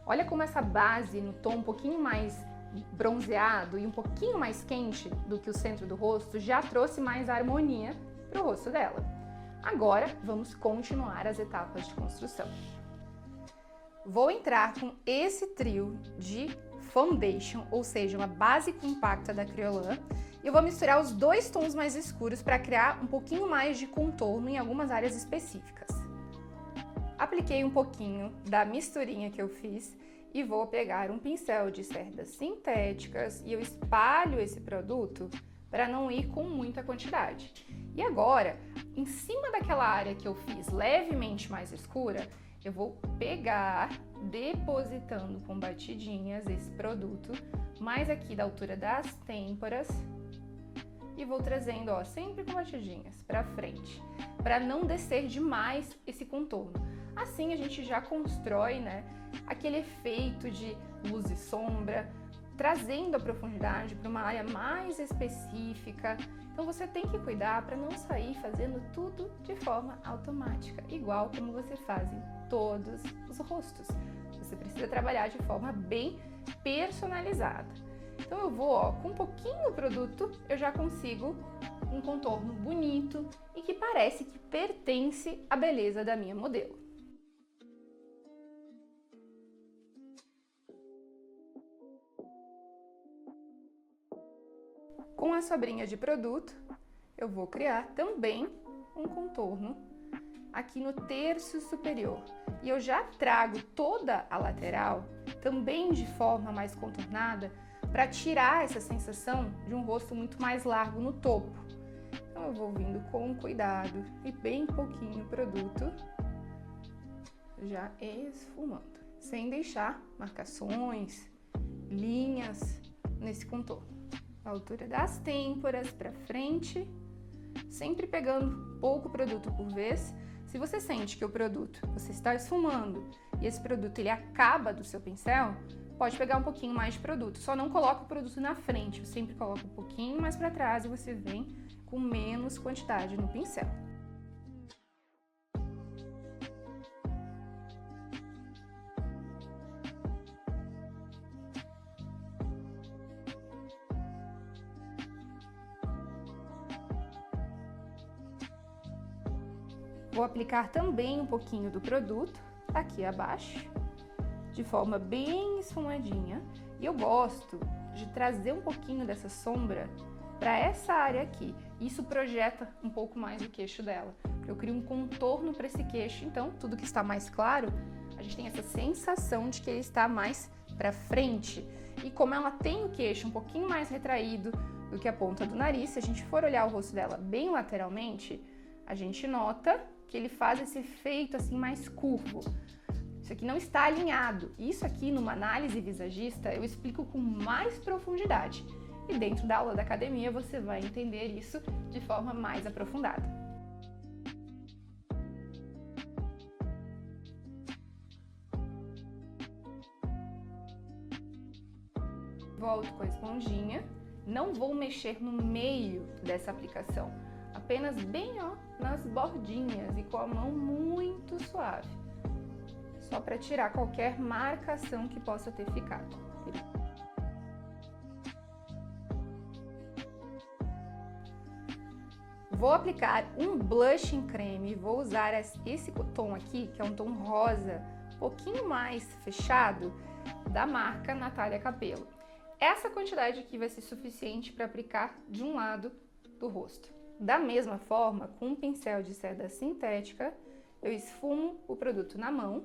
Olha como essa base no tom um pouquinho mais bronzeado e um pouquinho mais quente do que o centro do rosto já trouxe mais harmonia para o rosto dela. Agora vamos continuar as etapas de construção. Vou entrar com esse trio de foundation, ou seja, uma base compacta da Kryolan. Eu vou misturar os dois tons mais escuros para criar um pouquinho mais de contorno em algumas áreas específicas. Apliquei um pouquinho da misturinha que eu fiz e vou pegar um pincel de cerdas sintéticas e eu espalho esse produto para não ir com muita quantidade. E agora, em cima daquela área que eu fiz levemente mais escura, eu vou pegar, depositando com batidinhas esse produto, mais aqui da altura das têmporas, e vou trazendo, ó, sempre com batidinhas para frente, para não descer demais esse contorno. Assim a gente já constrói, né, aquele efeito de luz e sombra, trazendo a profundidade para uma área mais específica. Então você tem que cuidar para não sair fazendo tudo de forma automática, igual como você faz em todos os rostos. Você precisa trabalhar de forma bem personalizada. Então eu vou, ó, com um pouquinho do produto, eu já consigo um contorno bonito e que parece que pertence à beleza da minha modelo. Com a sobrinha de produto, eu vou criar também um contorno aqui no terço superior. E eu já trago toda a lateral, também de forma mais contornada, para tirar essa sensação de um rosto muito mais largo no topo. Então eu vou vindo com cuidado e bem pouquinho produto, já esfumando, sem deixar marcações, linhas nesse contorno. A altura das têmporas para frente, sempre pegando pouco produto por vez. Se você sente que o produto, você está esfumando e esse produto ele acaba do seu pincel, pode pegar um pouquinho mais de produto. Só não coloca o produto na frente, eu sempre coloco um pouquinho mais para trás e você vem com menos quantidade no pincel. Vou aplicar também um pouquinho do produto aqui abaixo, de forma bem esfumadinha. E eu gosto de trazer um pouquinho dessa sombra para essa área aqui. Isso projeta um pouco mais o queixo dela. Eu crio um contorno para esse queixo, então tudo que está mais claro, a gente tem essa sensação de que ele está mais para frente. E como ela tem o queixo um pouquinho mais retraído do que a ponta do nariz, se a gente for olhar o rosto dela bem lateralmente, a gente nota que ele faz esse efeito assim mais curvo. Isso aqui não está alinhado. Isso aqui, numa análise visagista, eu explico com mais profundidade. E dentro da aula da academia você vai entender isso de forma mais aprofundada. Volto com a esponjinha. Não vou mexer no meio dessa aplicação. Apenas bem nas bordinhas e com a mão muito suave. Só para tirar qualquer marcação que possa ter ficado. Vou aplicar um blush em creme, vou usar esse tom aqui, que é um tom rosa, um pouquinho mais fechado, da marca Natália Capelo. Essa quantidade aqui vai ser suficiente para aplicar de um lado do rosto. Da mesma forma, com um pincel de seda sintética, eu esfumo o produto na mão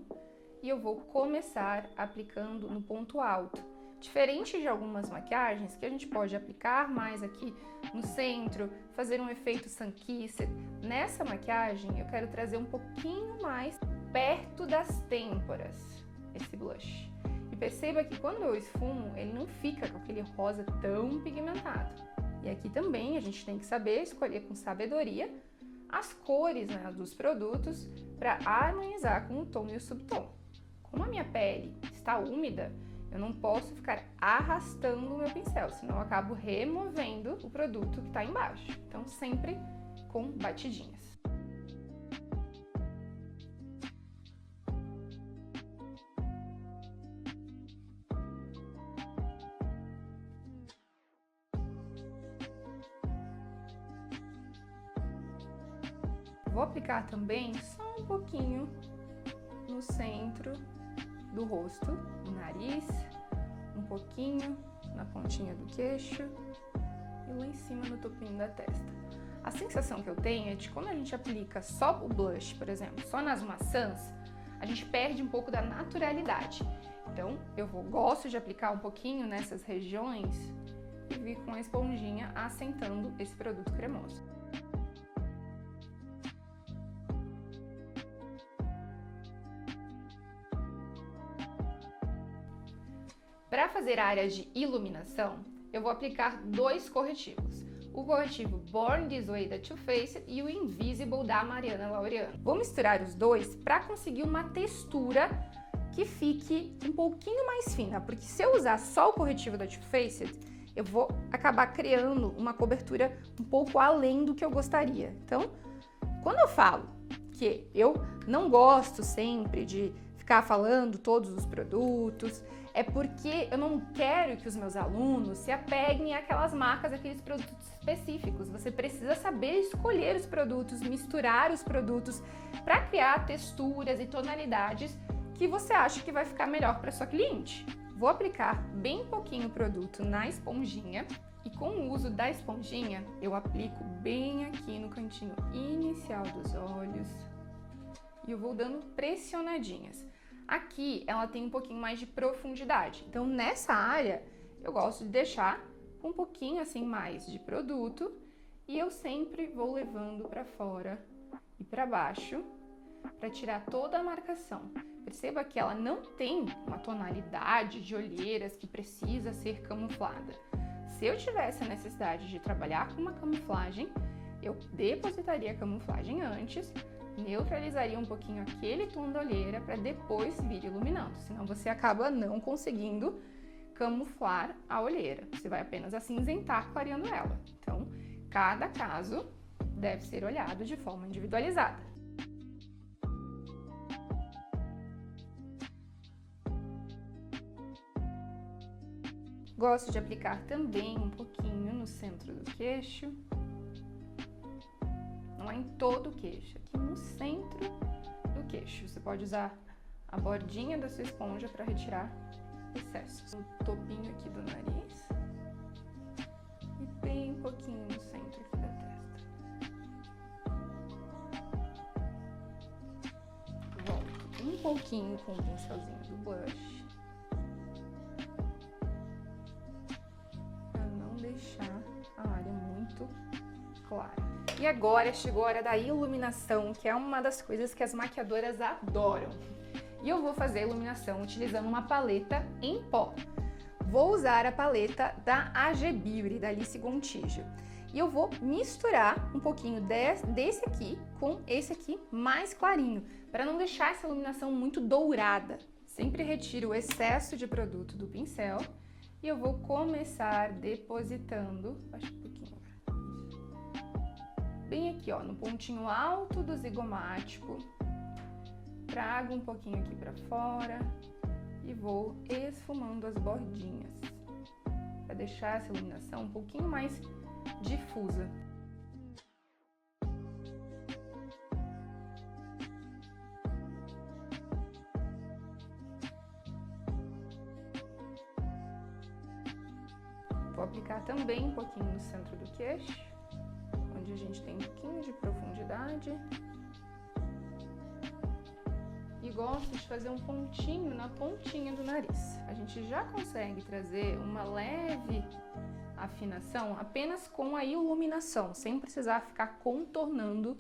e eu vou começar aplicando no ponto alto. Diferente de algumas maquiagens que a gente pode aplicar mais aqui no centro, fazer um efeito sun-kissed, nessa maquiagem eu quero trazer um pouquinho mais perto das têmporas esse blush. E perceba que quando eu esfumo, ele não fica com aquele rosa tão pigmentado. E aqui também a gente tem que saber escolher com sabedoria as cores, né, dos produtos para harmonizar com o tom e o subtom. Como a minha pele está úmida, eu não posso ficar arrastando o meu pincel, senão eu acabo removendo o produto que está embaixo. Então sempre com batidinhas. Vou aplicar também só um pouquinho no centro do rosto, no nariz, um pouquinho na pontinha do queixo e lá em cima no topinho da testa. A sensação que eu tenho é de quando a gente aplica só o blush, por exemplo, só nas maçãs, a gente perde um pouco da naturalidade. Então, gosto de aplicar um pouquinho nessas regiões e vir com a esponjinha assentando esse produto cremoso. Para fazer a área de iluminação, eu vou aplicar dois corretivos. O corretivo Born This Way da Too Faced e o Invisible da Mariana Laureano. Vou misturar os dois para conseguir uma textura que fique um pouquinho mais fina, porque se eu usar só o corretivo da Too Faced, eu vou acabar criando uma cobertura um pouco além do que eu gostaria. Então, quando eu falo que eu não gosto sempre de ficar falando todos os produtos, é porque eu não quero que os meus alunos se apeguem àquelas marcas, àqueles produtos específicos. Você precisa saber escolher os produtos, misturar os produtos para criar texturas e tonalidades que você acha que vai ficar melhor para sua cliente. Vou aplicar bem pouquinho produto na esponjinha e com o uso da esponjinha eu aplico bem aqui no cantinho inicial dos olhos e eu vou dando pressionadinhas. Aqui ela tem um pouquinho mais de profundidade, então nessa área eu gosto de deixar um pouquinho assim mais de produto e eu sempre vou levando para fora e para baixo para tirar toda a marcação. Perceba que ela não tem uma tonalidade de olheiras que precisa ser camuflada. Se eu tivesse a necessidade de trabalhar com uma camuflagem, eu depositaria a camuflagem antes, neutralizaria um pouquinho aquele tom da olheira para depois vir iluminando, senão você acaba não conseguindo camuflar a olheira, você vai apenas acinzentar clareando ela. Então, cada caso deve ser olhado de forma individualizada. Gosto de aplicar também um pouquinho no centro do queixo. Não é em todo o queixo, aqui no centro do queixo. Você pode usar a bordinha da sua esponja para retirar excessos. No topinho aqui do nariz e bem um pouquinho no centro aqui da testa. Volto um pouquinho com o pincelzinho do blush para não deixar a área muito clara. E agora chegou a hora da iluminação, que é uma das coisas que as maquiadoras adoram. E eu vou fazer a iluminação utilizando uma paleta em pó. Vou usar a paleta da AG Beauty, da Alice Gontijo. E eu vou misturar um pouquinho desse aqui com esse aqui mais clarinho, para não deixar essa iluminação muito dourada. Sempre retiro o excesso de produto do pincel e eu vou começar depositando, acho um pouquinho, bem aqui, ó, no pontinho alto do zigomático. Trago um pouquinho aqui pra fora e vou esfumando as bordinhas para deixar essa iluminação um pouquinho mais difusa. Vou aplicar também um pouquinho no centro do queixo, onde a gente tem um pouquinho de profundidade. E gosto de fazer um pontinho na pontinha do nariz. A gente já consegue trazer uma leve afinação apenas com a iluminação, sem precisar ficar contornando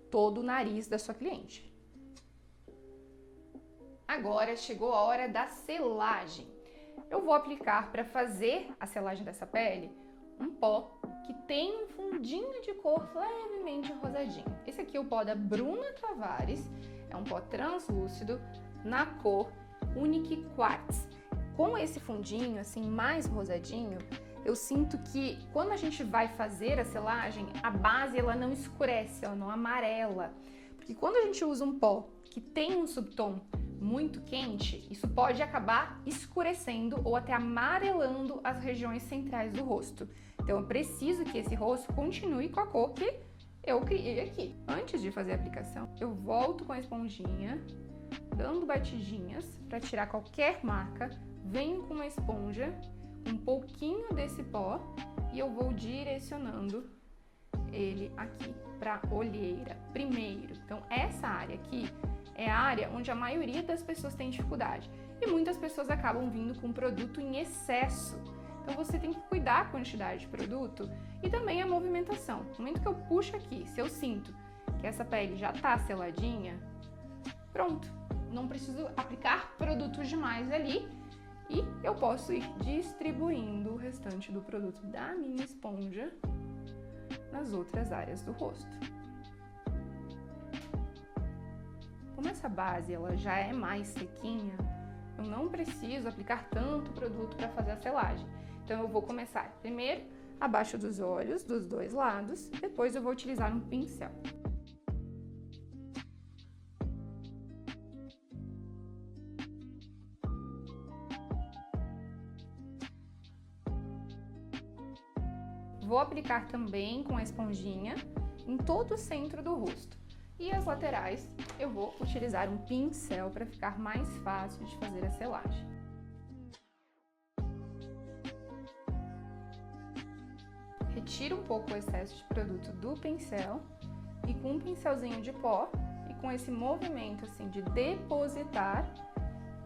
todo o nariz da sua cliente. Agora chegou a hora da selagem. Eu vou aplicar, para fazer a selagem dessa pele, um pó que tem um fundinho de cor levemente rosadinho. Esse aqui é o pó da Bruna Tavares, é um pó translúcido na cor Unique Quartz. Com esse fundinho assim mais rosadinho, eu sinto que quando a gente vai fazer a selagem, a base ela não escurece, ela não amarela. Porque quando a gente usa um pó que tem um subtom muito quente, isso pode acabar escurecendo ou até amarelando as regiões centrais do rosto. Então eu preciso que esse rosto continue com a cor que eu criei aqui. Antes de fazer a aplicação, eu volto com a esponjinha, dando batidinhas para tirar qualquer marca, venho com uma esponja, um pouquinho desse pó e eu vou direcionando ele aqui para a olheira primeiro. Então essa área aqui é a área onde a maioria das pessoas tem dificuldade e muitas pessoas acabam vindo com produto em excesso. Então você tem que cuidar da quantidade de produto e também a movimentação. No momento que eu puxo aqui, se eu sinto que essa pele já tá seladinha, pronto, não preciso aplicar produtos demais ali e eu posso ir distribuindo o restante do produto da minha esponja nas outras áreas do rosto. Como essa base ela já é mais sequinha, eu não preciso aplicar tanto produto para fazer a selagem. Então eu vou começar primeiro abaixo dos olhos, dos dois lados, depois eu vou utilizar um pincel. Vou aplicar também com a esponjinha em todo o centro do rosto. E as laterais eu vou utilizar um pincel para ficar mais fácil de fazer a selagem. Retiro um pouco o excesso de produto do pincel e com um pincelzinho de pó e com esse movimento assim de depositar,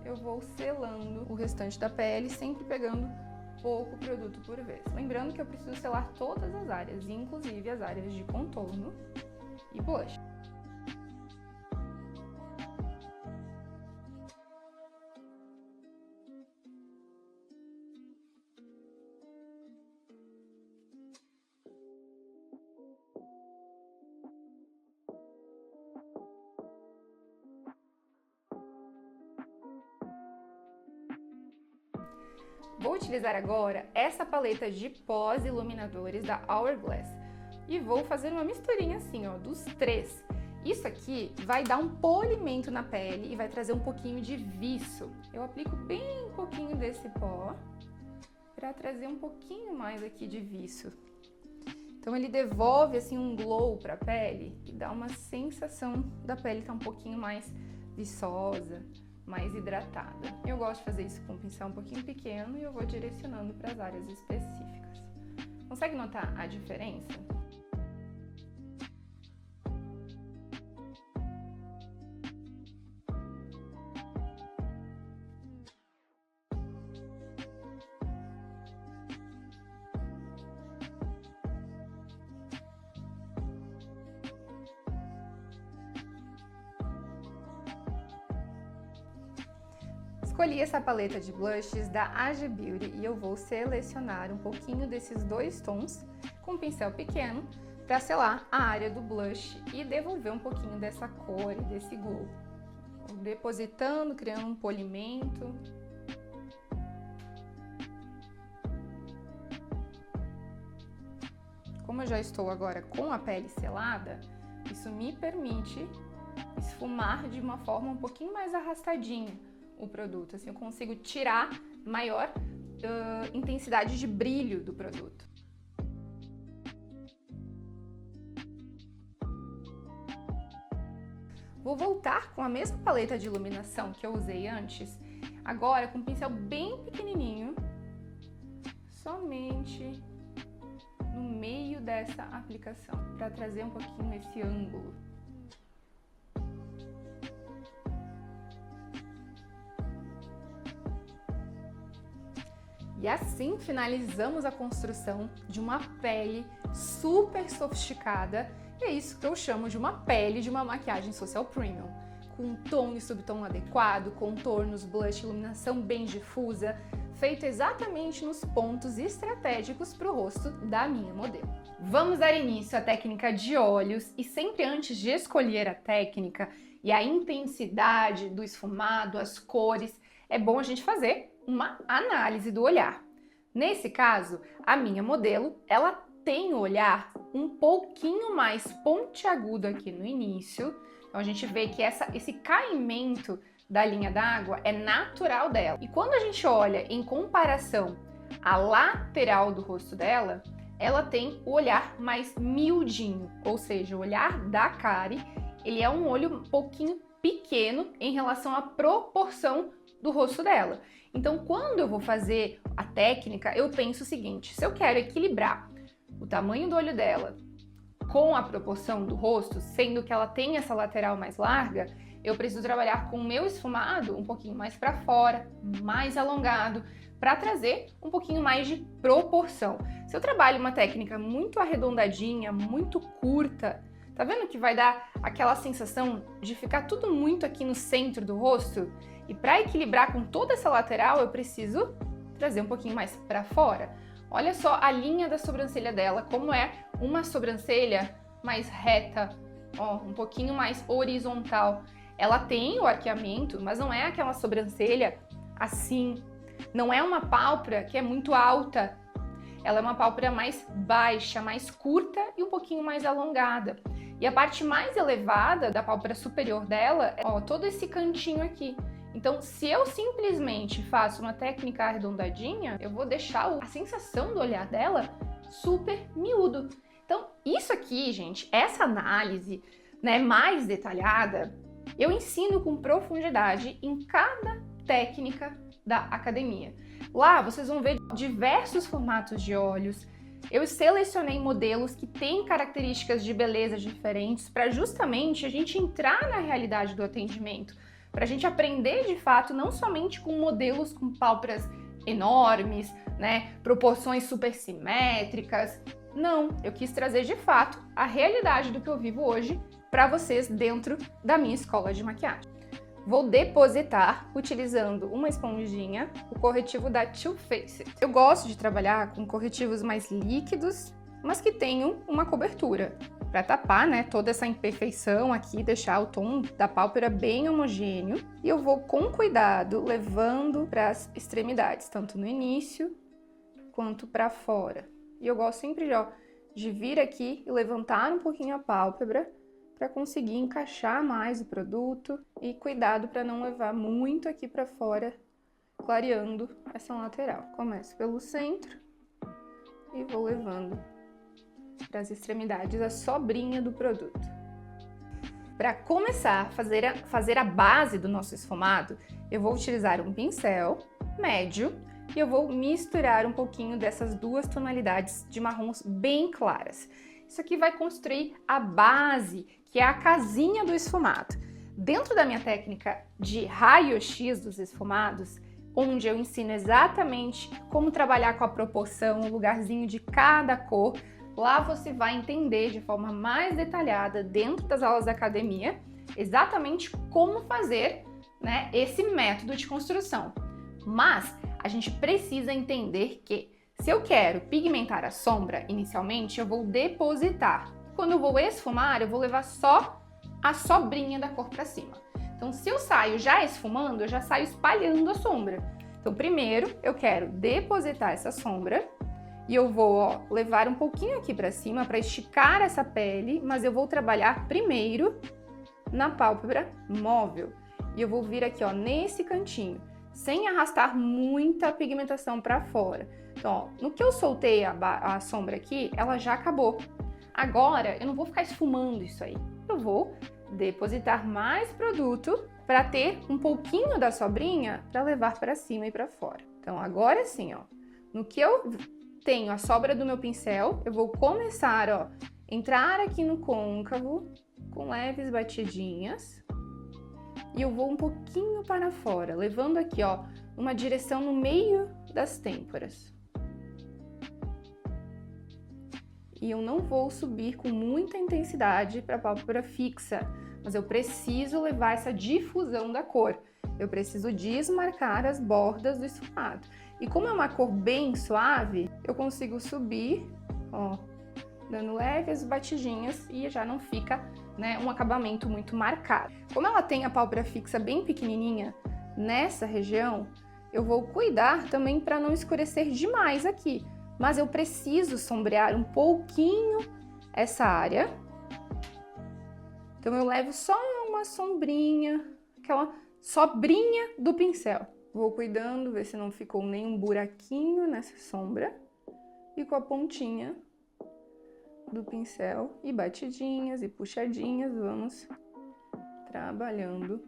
eu vou selando o restante da pele, sempre pegando pouco produto por vez. Lembrando que eu preciso selar todas as áreas, inclusive as áreas de contorno e blush. Vou utilizar agora essa paleta de pós iluminadores da Hourglass e vou fazer uma misturinha assim, ó, dos três. Isso aqui vai dar um polimento na pele e vai trazer um pouquinho de viço. Eu aplico bem pouquinho desse pó para trazer um pouquinho mais aqui de viço. Então ele devolve assim um glow para a pele e dá uma sensação da pele estar um pouquinho mais viçosa, mais hidratada. Eu gosto de fazer isso com um pincel um pouquinho pequeno e eu vou direcionando para as áreas específicas. Consegue notar a diferença? Escolhi essa paleta de blushes da AG Beauty e eu vou selecionar um pouquinho desses dois tons com um pincel pequeno para selar a área do blush e devolver um pouquinho dessa cor e desse glow. Vou depositando, criando um polimento. Como eu já estou agora com a pele selada, isso me permite esfumar de uma forma um pouquinho mais arrastadinha o produto, assim eu consigo tirar maior intensidade de brilho do produto. Vou voltar com a mesma paleta de iluminação que eu usei antes, agora com um pincel bem pequenininho, somente no meio dessa aplicação, para trazer um pouquinho esse ângulo. E assim finalizamos a construção de uma pele super sofisticada. E é isso que eu chamo de uma pele de uma maquiagem social premium. Com tom e subtom adequado, contornos, blush, iluminação bem difusa, feito exatamente nos pontos estratégicos para o rosto da minha modelo. Vamos dar início à técnica de olhos e sempre antes de escolher a técnica e a intensidade do esfumado, as cores, é bom a gente fazer uma análise do olhar. Nesse caso, a minha modelo, ela tem o olhar um pouquinho mais pontiagudo aqui no início. Então a gente vê que esse caimento da linha d'água é natural dela. E quando a gente olha em comparação à lateral do rosto dela, ela tem o olhar mais miudinho, ou seja, o olhar da Kari, ele é um olho um pouquinho pequeno em relação à proporção do rosto dela. Então, quando eu vou fazer a técnica, eu penso o seguinte: se eu quero equilibrar o tamanho do olho dela com a proporção do rosto, sendo que ela tem essa lateral mais larga, eu preciso trabalhar com o meu esfumado um pouquinho mais para fora, mais alongado, para trazer um pouquinho mais de proporção. Se eu trabalho uma técnica muito arredondadinha, muito curta, tá vendo que vai dar aquela sensação de ficar tudo muito aqui no centro do rosto? E para equilibrar com toda essa lateral, eu preciso trazer um pouquinho mais para fora. Olha só a linha da sobrancelha dela, como é uma sobrancelha mais reta, ó, um pouquinho mais horizontal. Ela tem o arqueamento, mas não é aquela sobrancelha assim. Não é uma pálpebra que é muito alta. Ela é uma pálpebra mais baixa, mais curta e um pouquinho mais alongada. E a parte mais elevada da pálpebra superior dela, ó, todo esse cantinho aqui. Então, se eu simplesmente faço uma técnica arredondadinha, eu vou deixar a sensação do olhar dela super miúdo. Então, isso aqui, gente, essa análise, né, mais detalhada, eu ensino com profundidade em cada técnica da academia. Lá vocês vão ver diversos formatos de olhos. Eu selecionei modelos que têm características de beleza diferentes para justamente a gente entrar na realidade do atendimento, para a gente aprender de fato não somente com modelos com pálpebras enormes, né, proporções super simétricas. Não, eu quis trazer de fato a realidade do que eu vivo hoje para vocês dentro da minha escola de maquiagem. Vou depositar, utilizando uma esponjinha, o corretivo da Too Faced. Eu gosto de trabalhar com corretivos mais líquidos, mas que tenham uma cobertura, para tapar, né, toda essa imperfeição aqui, deixar o tom da pálpebra bem homogêneo. E eu vou com cuidado levando para as extremidades, tanto no início quanto para fora. E eu gosto sempre de vir aqui e levantar um pouquinho a pálpebra para conseguir encaixar mais o produto e cuidado para não levar muito aqui para fora, clareando essa lateral. Começo pelo centro e vou levando para as extremidades a sobrinha do produto. Para começar a fazer a base do nosso esfumado, eu vou utilizar um pincel médio e eu vou misturar um pouquinho dessas duas tonalidades de marrons bem claras. Isso aqui vai construir a base, que é a casinha do esfumado. Dentro da minha técnica de raio-x dos esfumados, onde eu ensino exatamente como trabalhar com a proporção, o lugarzinho de cada cor, lá você vai entender de forma mais detalhada, dentro das aulas da academia, exatamente como fazer, né, esse método de construção. Mas a gente precisa entender que, se eu quero pigmentar a sombra inicialmente, eu vou depositar. Quando eu vou esfumar, eu vou levar só a sobrinha da cor para cima. Então, se eu saio já esfumando, eu já saio espalhando a sombra. Então, primeiro eu quero depositar essa sombra e eu vou levar um pouquinho aqui para cima para esticar essa pele, mas eu vou trabalhar primeiro na pálpebra móvel. E eu vou vir aqui, nesse cantinho, sem arrastar muita pigmentação para fora. Então, no que eu soltei a sombra aqui, ela já acabou. Agora, eu não vou ficar esfumando isso aí. Eu vou depositar mais produto para ter um pouquinho da sobrinha para levar para cima e para fora. Então, agora sim, no que eu tenho a sobra do meu pincel, eu vou começar, entrar aqui no côncavo com leves batidinhas. E eu vou um pouquinho para fora, levando aqui, uma direção no meio das têmporas. E eu não vou subir com muita intensidade para a pálpebra fixa, mas eu preciso levar essa difusão da cor. Eu preciso desmarcar as bordas do esfumado. E como é uma cor bem suave, eu consigo subir, dando leves batidinhas e já não fica, né, um acabamento muito marcado. Como ela tem a pálpebra fixa bem pequenininha nessa região, eu vou cuidar também para não escurecer demais aqui. Mas eu preciso sombrear um pouquinho essa área. Então eu levo só uma sombrinha, aquela sobrinha do pincel. Vou cuidando, ver se não ficou nenhum buraquinho nessa sombra. E com a pontinha do pincel e batidinhas e puxadinhas, vamos trabalhando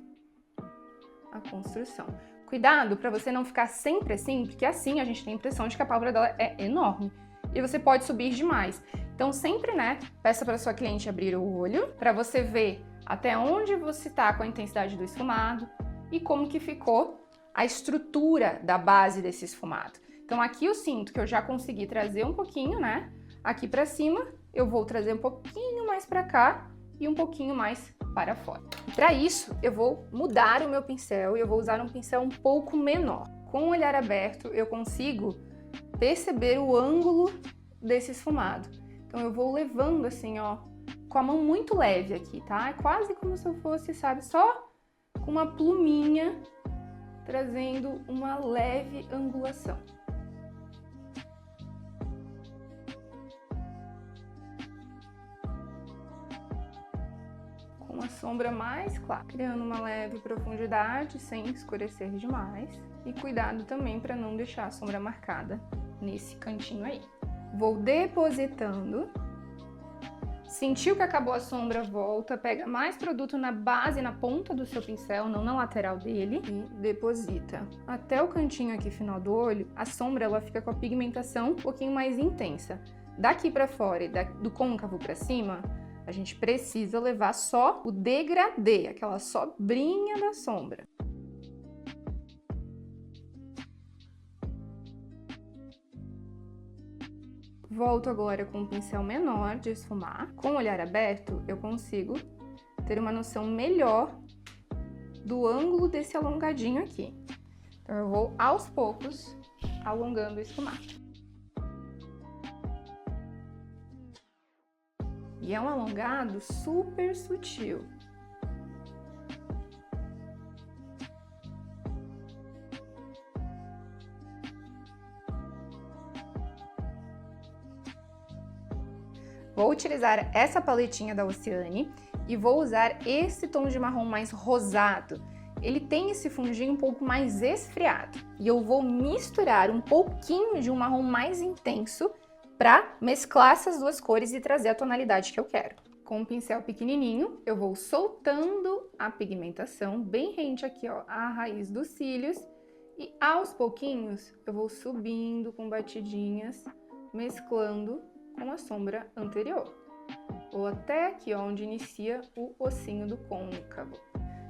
a construção. Cuidado para você não ficar sempre assim, porque assim a gente tem a impressão de que a pálpebra dela é enorme e você pode subir demais. Então sempre, né, peça para sua cliente abrir o olho para você ver até onde você tá com a intensidade do esfumado e como que ficou a estrutura da base desse esfumado. Então aqui eu sinto que eu já consegui trazer um pouquinho, né, aqui para cima, eu vou trazer um pouquinho mais para cá e um pouquinho mais para fora. Para isso, eu vou mudar o meu pincel e eu vou usar um pincel um pouco menor. Com o olhar aberto, eu consigo perceber o ângulo desse esfumado. Então eu vou levando assim, com a mão muito leve aqui, tá? É quase como se eu fosse, sabe, só com uma pluminha, trazendo uma leve angulação. Uma sombra mais clara, criando uma leve profundidade sem escurecer demais e cuidado também para não deixar a sombra marcada nesse cantinho aí. Vou depositando, sentiu que acabou a sombra, volta, pega mais produto na base, na ponta do seu pincel, não na lateral dele e deposita. Até o cantinho aqui final do olho, a sombra ela fica com a pigmentação um pouquinho mais intensa. Daqui para fora e do côncavo para cima, a gente precisa levar só o degradê, aquela sobrinha da sombra. Volto agora com um pincel menor de esfumar. Com o olhar aberto, eu consigo ter uma noção melhor do ângulo desse alongadinho aqui. Então, eu vou, aos poucos, alongando o esfumado. E é um alongado super sutil. Vou utilizar essa paletinha da Oceane e vou usar esse tom de marrom mais rosado. Ele tem esse fundinho um pouco mais esfriado. E eu vou misturar um pouquinho de um marrom mais intenso para mesclar essas duas cores e trazer a tonalidade que eu quero. Com um pincel pequenininho, eu vou soltando a pigmentação bem rente aqui, ó, à raiz dos cílios. E aos pouquinhos, eu vou subindo com batidinhas, mesclando com a sombra anterior. Ou até aqui, ó, onde inicia o ossinho do côncavo.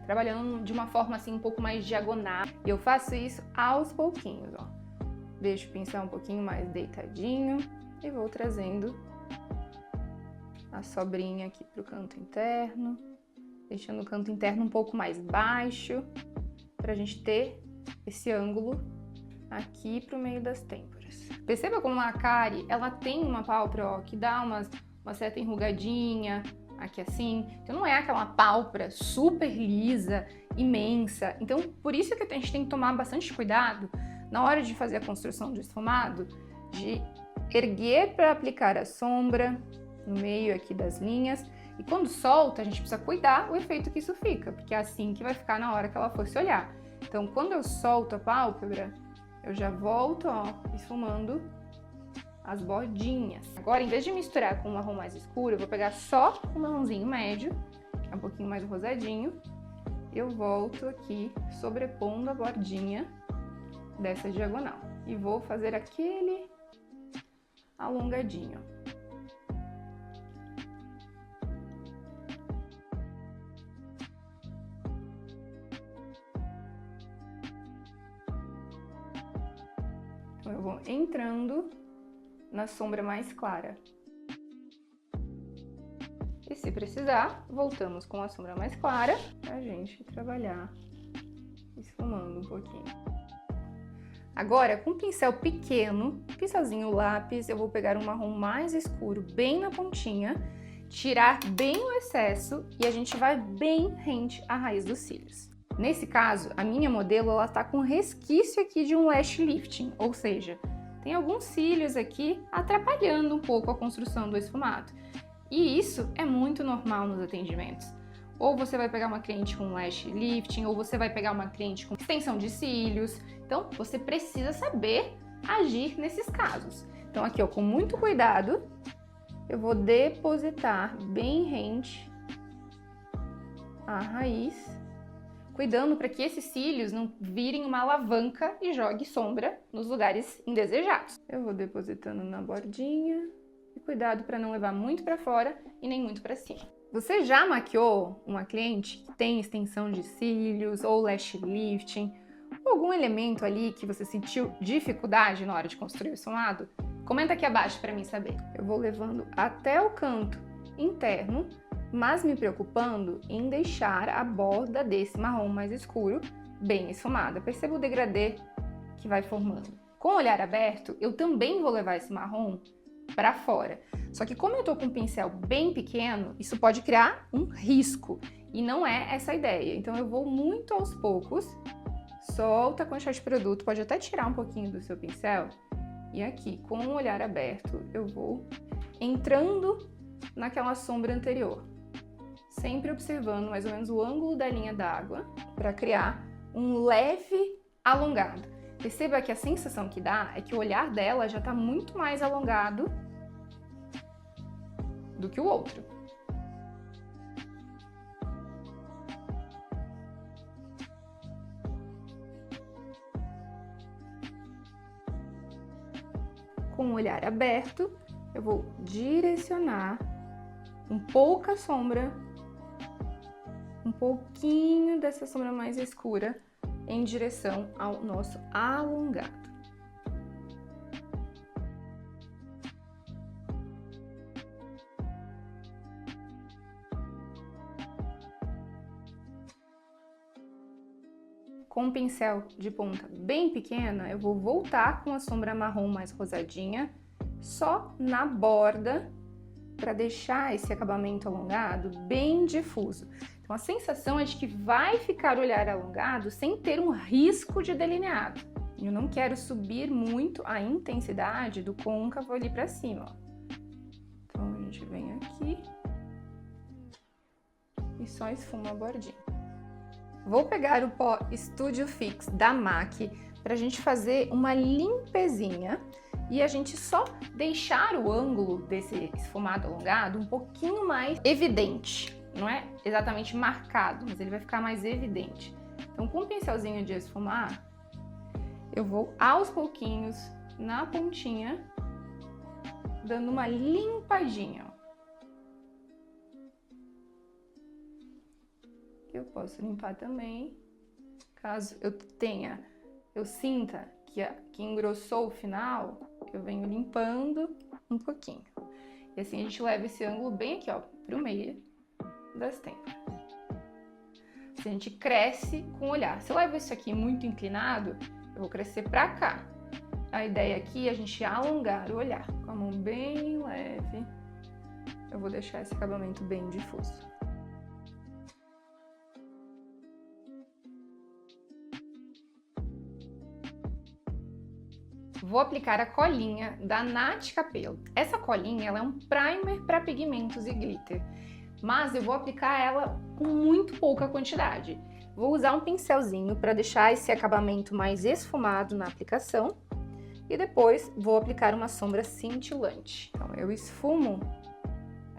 Trabalhando de uma forma assim um pouco mais diagonal. E eu faço isso aos pouquinhos, ó. Deixo o pincel um pouquinho mais deitadinho e vou trazendo a sobrinha aqui pro canto interno, deixando o canto interno um pouco mais baixo, pra gente ter esse ângulo aqui pro meio das têmporas. Perceba como a Kari, ela tem uma pálpebra, ó, que dá uma certa enrugadinha, aqui assim. Então não é aquela pálpebra super lisa, imensa. Então por isso que a gente tem que tomar bastante cuidado na hora de fazer a construção do esfumado, de erguer para aplicar a sombra no meio aqui das linhas. E quando solta, a gente precisa cuidar o efeito que isso fica, porque é assim que vai ficar na hora que ela for se olhar. Então quando eu solto a pálpebra, eu já volto, ó, esfumando as bordinhas. Agora, em vez de misturar com um marrom mais escuro, eu vou pegar só o marronzinho médio, que é um pouquinho mais rosadinho. Eu volto aqui, sobrepondo a bordinha dessa diagonal. E vou fazer aquele alongadinho. Então, eu vou entrando na sombra mais clara. E se precisar, voltamos com a sombra mais clara pra gente trabalhar esfumando um pouquinho. Agora, com um pincel pequeno, pincelzinho lápis, eu vou pegar um marrom mais escuro bem na pontinha, tirar bem o excesso e a gente vai bem rente à raiz dos cílios. Nesse caso, a minha modelo, ela tá com resquício aqui de um lash lifting, ou seja, tem alguns cílios aqui atrapalhando um pouco a construção do esfumado. E isso é muito normal nos atendimentos. Ou você vai pegar uma cliente com lash lifting, ou você vai pegar uma cliente com extensão de cílios. Então, você precisa saber agir nesses casos. Então, aqui, ó, com muito cuidado, eu vou depositar bem rente a raiz, cuidando para que esses cílios não virem uma alavanca e jogue sombra nos lugares indesejados. Eu vou depositando na bordinha e cuidado para não levar muito para fora e nem muito para cima. Você já maquiou uma cliente que tem extensão de cílios ou lash lifting, ou algum elemento ali que você sentiu dificuldade na hora de construir o esfumado? Comenta aqui abaixo para mim saber. Eu vou levando até o canto interno, mas me preocupando em deixar a borda desse marrom mais escuro bem esfumada. Perceba o degradê que vai formando. Com o olhar aberto, eu também vou levar esse marrom para fora. Só que como eu tô com um pincel bem pequeno, isso pode criar um risco. E não é essa a ideia. Então eu vou muito aos poucos, solta a quantidade de produto, pode até tirar um pouquinho do seu pincel. E aqui, com o olhar aberto, eu vou entrando naquela sombra anterior. Sempre observando mais ou menos o ângulo da linha d'água para criar um leve alongado. Perceba que a sensação que dá é que o olhar dela já está muito mais alongado do que o outro. Com o olhar aberto, eu vou direcionar com pouca sombra, um pouquinho dessa sombra mais escura em direção ao nosso alongado. Com um pincel de ponta bem pequena, eu vou voltar com a sombra marrom mais rosadinha, só na borda para deixar esse acabamento alongado bem difuso. Então a sensação é de que vai ficar o olhar alongado sem ter um risco de delineado. Eu não quero subir muito a intensidade do côncavo ali para cima, ó. Então a gente vem aqui e só esfuma a bordinha. Vou pegar o pó Studio Fix da MAC para a gente fazer uma limpezinha e a gente só deixar o ângulo desse esfumado alongado um pouquinho mais evidente. Não é exatamente marcado, mas ele vai ficar mais evidente. Então, com o pincelzinho de esfumar, eu vou aos pouquinhos na pontinha, dando uma limpadinha. Eu posso limpar também, caso eu sinta que engrossou o final, eu venho limpando um pouquinho. E assim a gente leva esse ângulo bem aqui, ó, pro meio das têmporas. Assim a gente cresce com o olhar. Se eu levo isso aqui muito inclinado, eu vou crescer pra cá. A ideia aqui é a gente alongar o olhar. Com a mão bem leve, eu vou deixar esse acabamento bem difuso. Vou aplicar a colinha da Nath Capello. Essa colinha ela é um primer para pigmentos e glitter, mas eu vou aplicar ela com muito pouca quantidade. Vou usar um pincelzinho para deixar esse acabamento mais esfumado na aplicação e depois vou aplicar uma sombra cintilante. Então eu esfumo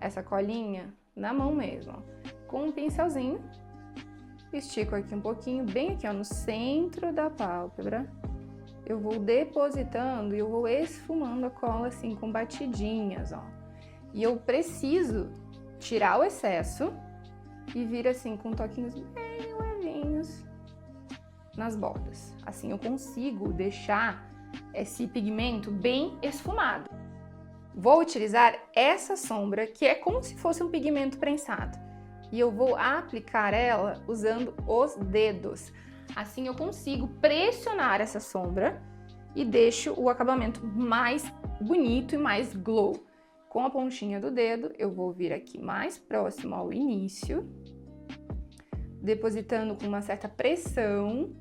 essa colinha na mão mesmo, ó, com um pincelzinho, estico aqui um pouquinho, bem aqui ó, no centro da pálpebra. Eu vou depositando e eu vou esfumando a cola assim com batidinhas, ó. E eu preciso tirar o excesso e vir assim com toquinhos bem levinhos nas bordas. Assim eu consigo deixar esse pigmento bem esfumado. Vou utilizar essa sombra, que é como se fosse um pigmento prensado. E eu vou aplicar ela usando os dedos. Assim eu consigo pressionar essa sombra e deixo o acabamento mais bonito e mais glow. Com a pontinha do dedo, eu vou vir aqui mais próximo ao início, depositando com uma certa pressão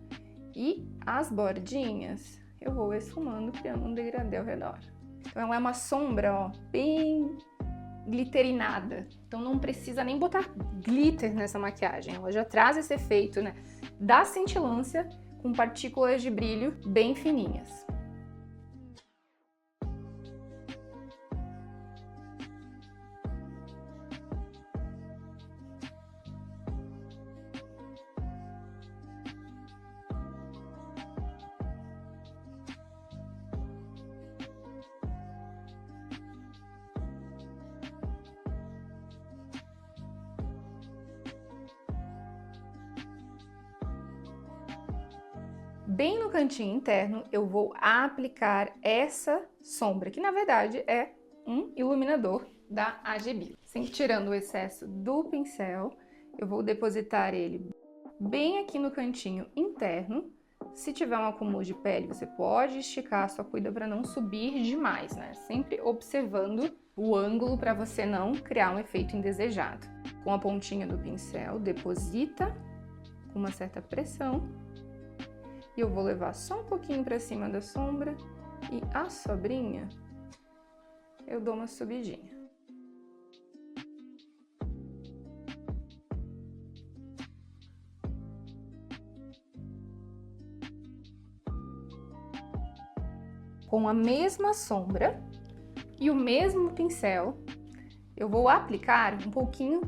e as bordinhas eu vou esfumando, criando um degradê ao redor. Então ela é uma sombra, ó, bem glitterinada. Então não precisa nem botar glitter nessa maquiagem. Ela já traz esse efeito, né, da cintilância com partículas de brilho bem fininhas. Bem no cantinho interno, eu vou aplicar essa sombra, que na verdade é um iluminador da AGB. Sempre tirando o excesso do pincel, eu vou depositar ele bem aqui no cantinho interno. Se tiver um acúmulo de pele, você pode esticar, só cuida para não subir demais, né? Sempre observando o ângulo para você não criar um efeito indesejado. Com a pontinha do pincel, deposita com uma certa pressão. E eu vou levar só um pouquinho para cima da sombra e a sobrinha eu dou uma subidinha. Com a mesma sombra e o mesmo pincel, eu vou aplicar um pouquinho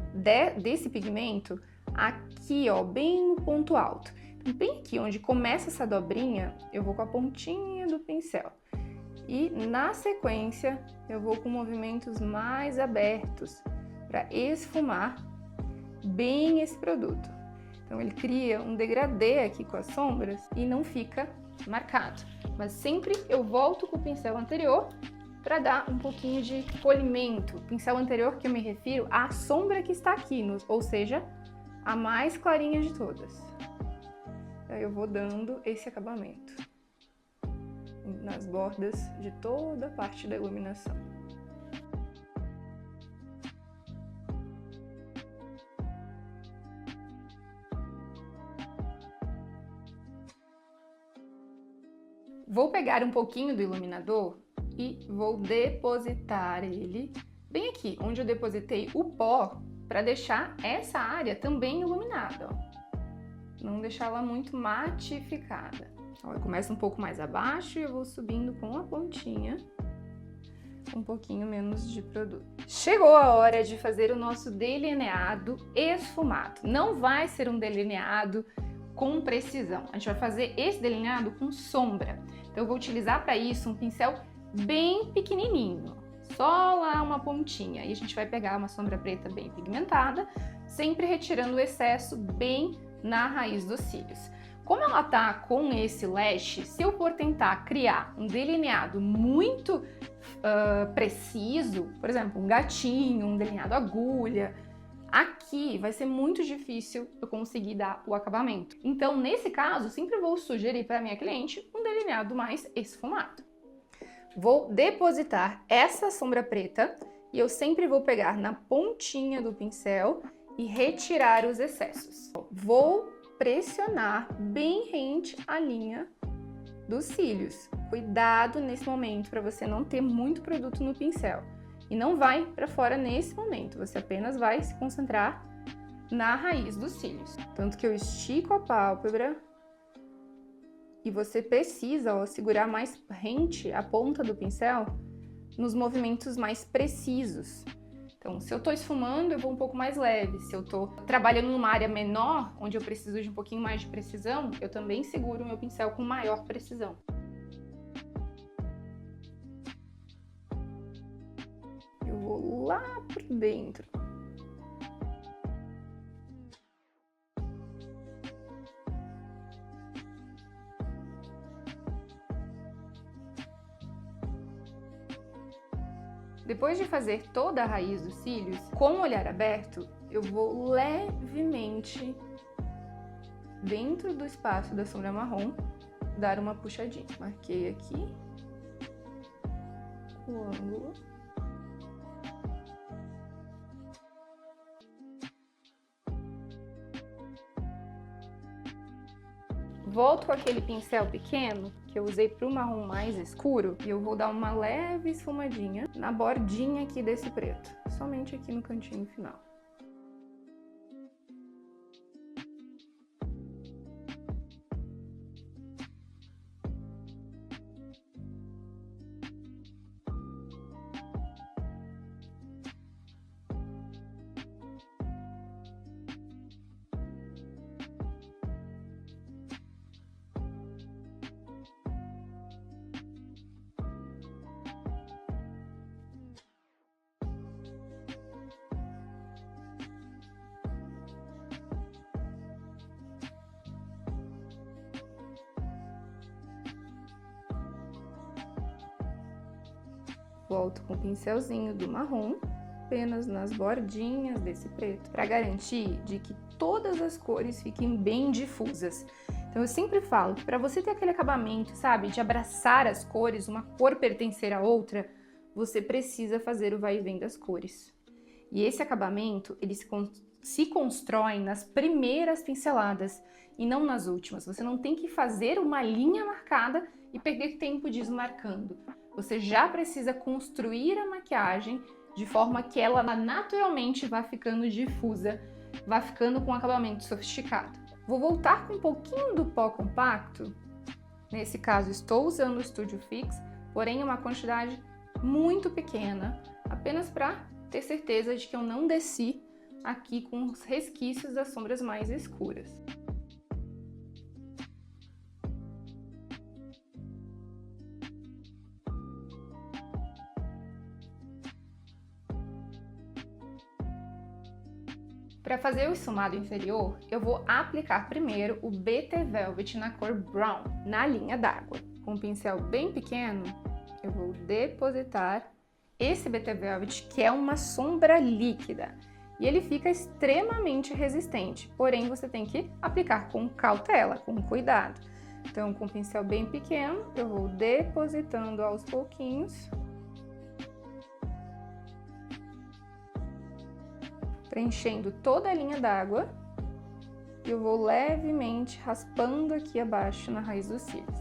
desse pigmento aqui, ó, bem no ponto alto. Bem aqui, onde começa essa dobrinha, eu vou com a pontinha do pincel. E na sequência, eu vou com movimentos mais abertos para esfumar bem esse produto. Então ele cria um degradê aqui com as sombras e não fica marcado. Mas sempre eu volto com o pincel anterior para dar um pouquinho de polimento. O pincel anterior que eu me refiro à sombra que está aqui, ou seja, a mais clarinha de todas. Aí eu vou dando esse acabamento nas bordas de toda a parte da iluminação. Vou pegar um pouquinho do iluminador e vou depositar ele bem aqui, onde eu depositei o pó, para deixar essa área também iluminada, ó. Não deixar ela muito matificada. Ó, eu começo um pouco mais abaixo e eu vou subindo com a pontinha, um pouquinho menos de produto. Chegou a hora de fazer o nosso delineado esfumado. Não vai ser um delineado com precisão. A gente vai fazer esse delineado com sombra. Então eu vou utilizar para isso um pincel bem pequenininho, só lá uma pontinha. E a gente vai pegar uma sombra preta bem pigmentada, sempre retirando o excesso bem na raiz dos cílios. Como ela tá com esse lash, se eu for tentar criar um delineado muito preciso, por exemplo, um gatinho, um delineado agulha, aqui vai ser muito difícil eu conseguir dar o acabamento. Então, nesse caso, sempre vou sugerir para minha cliente um delineado mais esfumado. Vou depositar essa sombra preta e eu sempre vou pegar na pontinha do pincel e retirar os excessos. Vou pressionar bem rente a linha dos cílios. Cuidado nesse momento para você não ter muito produto no pincel. E não vai para fora nesse momento, você apenas vai se concentrar na raiz dos cílios. Tanto que eu estico a pálpebra e você precisa, ó, segurar mais rente a ponta do pincel nos movimentos mais precisos. Então, se eu tô esfumando, eu vou um pouco mais leve. Se eu tô trabalhando numa área menor, onde eu preciso de um pouquinho mais de precisão, eu também seguro o meu pincel com maior precisão. Eu vou lá por dentro. Depois de fazer toda a raiz dos cílios, com o olhar aberto, eu vou levemente, dentro do espaço da sombra marrom, dar uma puxadinha. Marquei aqui o ângulo. Volto com aquele pincel pequeno que eu usei para o marrom mais escuro e eu vou dar uma leve esfumadinha na bordinha aqui desse preto, somente aqui no cantinho final. Volto com o pincelzinho do marrom, apenas nas bordinhas desse preto, para garantir de que todas as cores fiquem bem difusas. Então eu sempre falo que para você ter aquele acabamento, sabe, de abraçar as cores, uma cor pertencer à outra, você precisa fazer o vai e vem das cores. E esse acabamento, ele se constrói nas primeiras pinceladas e não nas últimas. Você não tem que fazer uma linha marcada e perder tempo desmarcando. Você já precisa construir a maquiagem de forma que ela naturalmente vá ficando difusa, vá ficando com um acabamento sofisticado. Vou voltar com um pouquinho do pó compacto. Nesse caso, estou usando o Studio Fix, porém uma quantidade muito pequena, apenas para ter certeza de que eu não desci aqui com os resquícios das sombras mais escuras. Para fazer o esfumado inferior, eu vou aplicar primeiro o BT Velvet na cor Brown, na linha d'água. Com um pincel bem pequeno, eu vou depositar esse BT Velvet, que é uma sombra líquida. E ele fica extremamente resistente, porém você tem que aplicar com cautela, com cuidado. Então, com um pincel bem pequeno, eu vou depositando aos pouquinhos, preenchendo toda a linha d'água, e eu vou levemente raspando aqui abaixo na raiz dos cílios.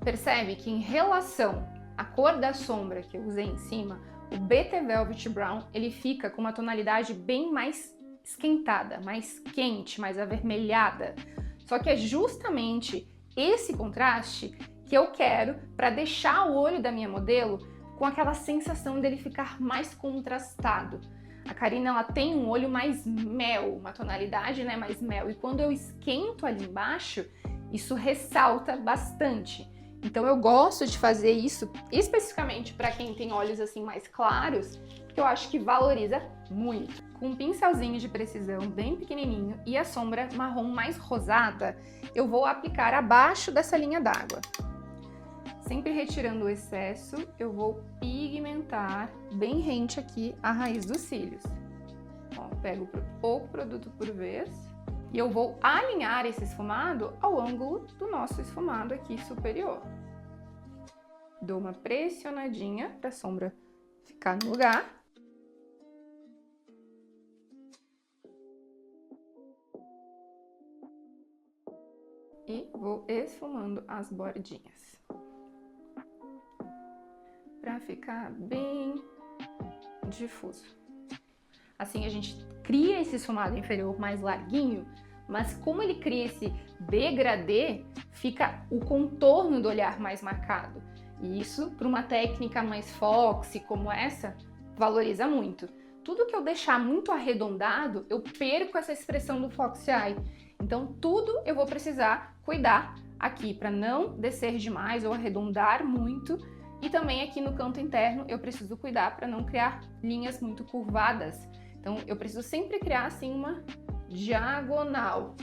Percebe que em relação à cor da sombra que eu usei em cima, o BT Velvet Brown, ele fica com uma tonalidade bem mais esquentada, mais quente, mais avermelhada. Só que é justamente esse contraste que eu quero para deixar o olho da minha modelo com aquela sensação dele ficar mais contrastado. A Karina, ela tem um olho mais mel, uma tonalidade, né, mais mel. E quando eu esquento ali embaixo, isso ressalta bastante. Então eu gosto de fazer isso especificamente para quem tem olhos assim mais claros, que eu acho que valoriza muito. Com um pincelzinho de precisão bem pequenininho e a sombra marrom mais rosada, eu vou aplicar abaixo dessa linha d'água. Sempre retirando o excesso, eu vou pigmentar bem rente aqui a raiz dos cílios. Ó, pego pouco produto por vez e eu vou alinhar esse esfumado ao ângulo do nosso esfumado aqui superior. Dou uma pressionadinha para a sombra ficar no lugar. E vou esfumando as bordinhas. Para ficar bem difuso. Assim a gente cria esse esfumado inferior mais larguinho, mas como ele cria esse degradê, fica o contorno do olhar mais marcado. E isso, para uma técnica mais foxy como essa, valoriza muito. Tudo que eu deixar muito arredondado, eu perco essa expressão do foxy eye. Então tudo eu vou precisar cuidar aqui para não descer demais ou arredondar muito. E também aqui no canto interno eu preciso cuidar para não criar linhas muito curvadas. Então eu preciso sempre criar assim uma diagonal.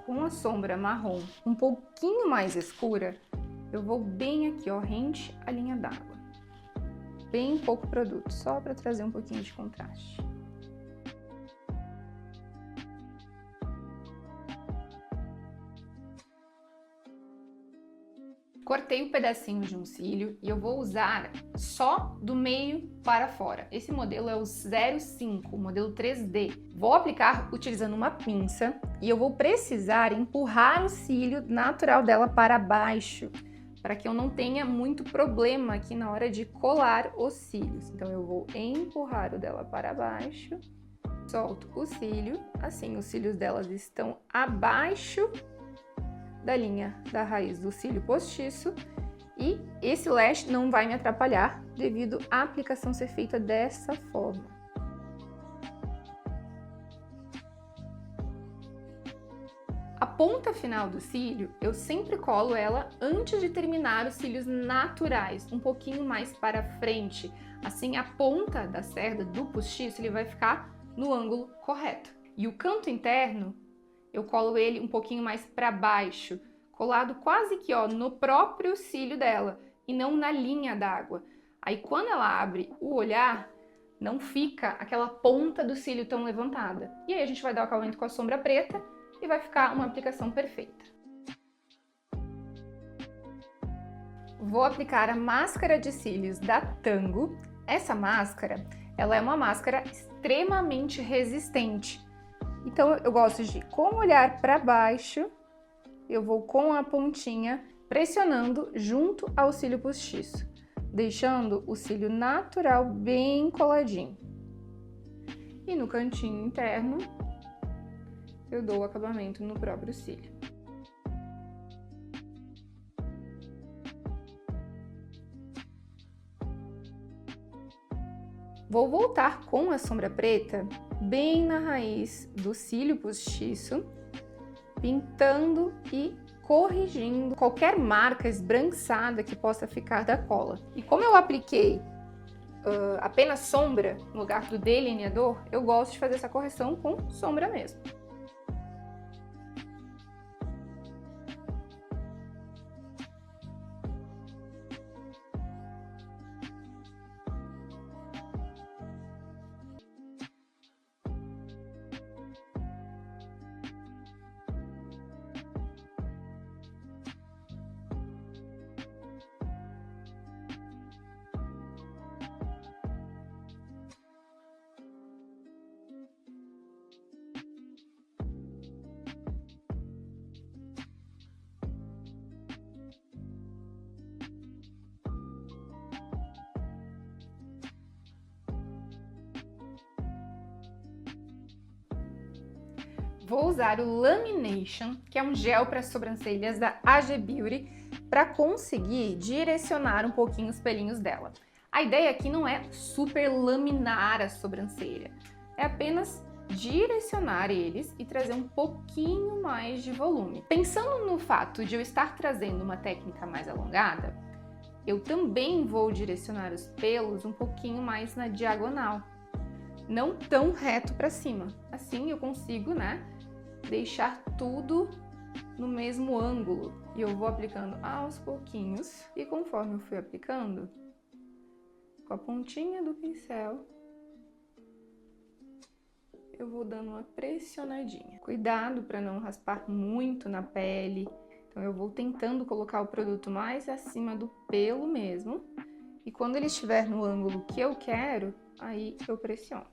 Com a sombra marrom um pouquinho mais escura, eu vou bem aqui, ó, rente à linha d'água. Bem pouco produto, só para trazer um pouquinho de contraste. Cortei um pedacinho de um cílio e eu vou usar só do meio para fora. Esse modelo é o 05, o modelo 3D. Vou aplicar utilizando uma pinça e eu vou precisar empurrar o cílio natural dela para baixo, para que eu não tenha muito problema aqui na hora de colar os cílios. Então eu vou empurrar o dela para baixo, solto o cílio, assim os cílios delas estão abaixo da linha da raiz do cílio postiço e esse lash não vai me atrapalhar devido à aplicação ser feita dessa forma. A ponta final do cílio, eu sempre colo ela antes de terminar os cílios naturais, um pouquinho mais para frente. Assim, a ponta da cerda do postiço, ele vai ficar no ângulo correto. E o canto interno, eu colo ele um pouquinho mais para baixo, colado quase que, ó, no próprio cílio dela e não na linha d'água. Aí quando ela abre o olhar, não fica aquela ponta do cílio tão levantada. E aí a gente vai dar o acabamento com a sombra preta e vai ficar uma aplicação perfeita. Vou aplicar a máscara de cílios da Tango. Essa máscara, ela é uma máscara extremamente resistente. Então eu gosto de, com o olhar para baixo, eu vou com a pontinha pressionando junto ao cílio postiço, deixando o cílio natural bem coladinho. E no cantinho interno, eu dou o acabamento no próprio cílio. Vou voltar com a sombra preta bem na raiz do cílio postiço, pintando e corrigindo qualquer marca esbranquiçada que possa ficar da cola. E como eu apliquei apenas sombra no lugar do delineador, eu gosto de fazer essa correção com sombra mesmo. Vou usar o Lamination, que é um gel para sobrancelhas da AG Beauty, para conseguir direcionar um pouquinho os pelinhos dela. A ideia aqui não é super laminar a sobrancelha, é apenas direcionar eles e trazer um pouquinho mais de volume. Pensando no fato de eu estar trazendo uma técnica mais alongada, eu também vou direcionar os pelos um pouquinho mais na diagonal, não tão reto para cima. Assim eu consigo, né, deixar tudo no mesmo ângulo. E eu vou aplicando aos pouquinhos, e conforme eu fui aplicando, com a pontinha do pincel, eu vou dando uma pressionadinha. Cuidado para não raspar muito na pele. Então eu vou tentando colocar o produto mais acima do pelo mesmo. E quando ele estiver no ângulo que eu quero, aí eu pressiono.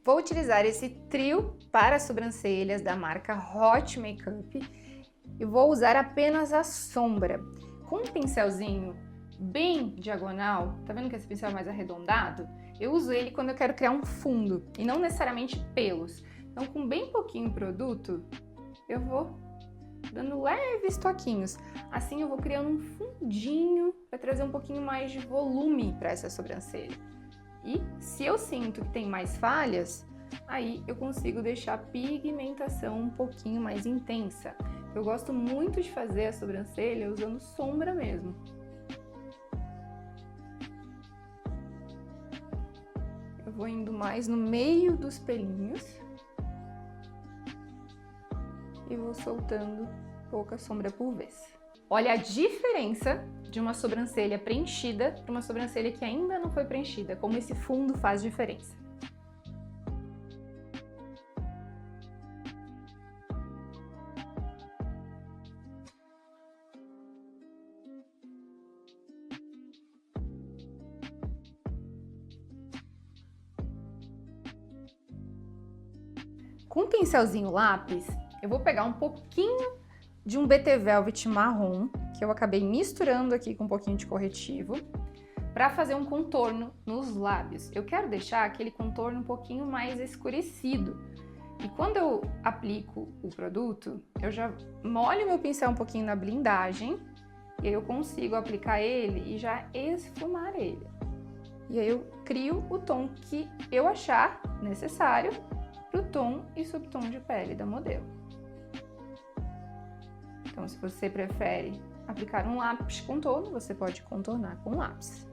Vou utilizar esse trio para sobrancelhas da marca Hot Makeup e vou usar apenas a sombra. Com um pincelzinho bem diagonal, tá vendo que esse pincel é mais arredondado? Eu uso ele quando eu quero criar um fundo e não necessariamente pelos. Então, com bem pouquinho produto, eu vou dando leves toquinhos. Assim eu vou criando um fundinho para trazer um pouquinho mais de volume para essa sobrancelha. E se eu sinto que tem mais falhas, aí eu consigo deixar a pigmentação um pouquinho mais intensa. Eu gosto muito de fazer a sobrancelha usando sombra mesmo. Eu vou indo mais no meio dos pelinhos e vou soltando pouca sombra por vez. Olha a diferença de uma sobrancelha preenchida para uma sobrancelha que ainda não foi preenchida, como esse fundo faz diferença. Com o pincelzinho lápis, eu vou pegar um pouquinho de um BT Velvet marrom, que eu acabei misturando aqui com um pouquinho de corretivo, para fazer um contorno nos lábios. Eu quero deixar aquele contorno um pouquinho mais escurecido. E quando eu aplico o produto, eu já molho meu pincel um pouquinho na blindagem, e aí eu consigo aplicar ele e já esfumar ele. E aí eu crio o tom que eu achar necessário para o tom e subtom de pele da modelo. Então, se você prefere aplicar um lápis contorno, você pode contornar com lápis.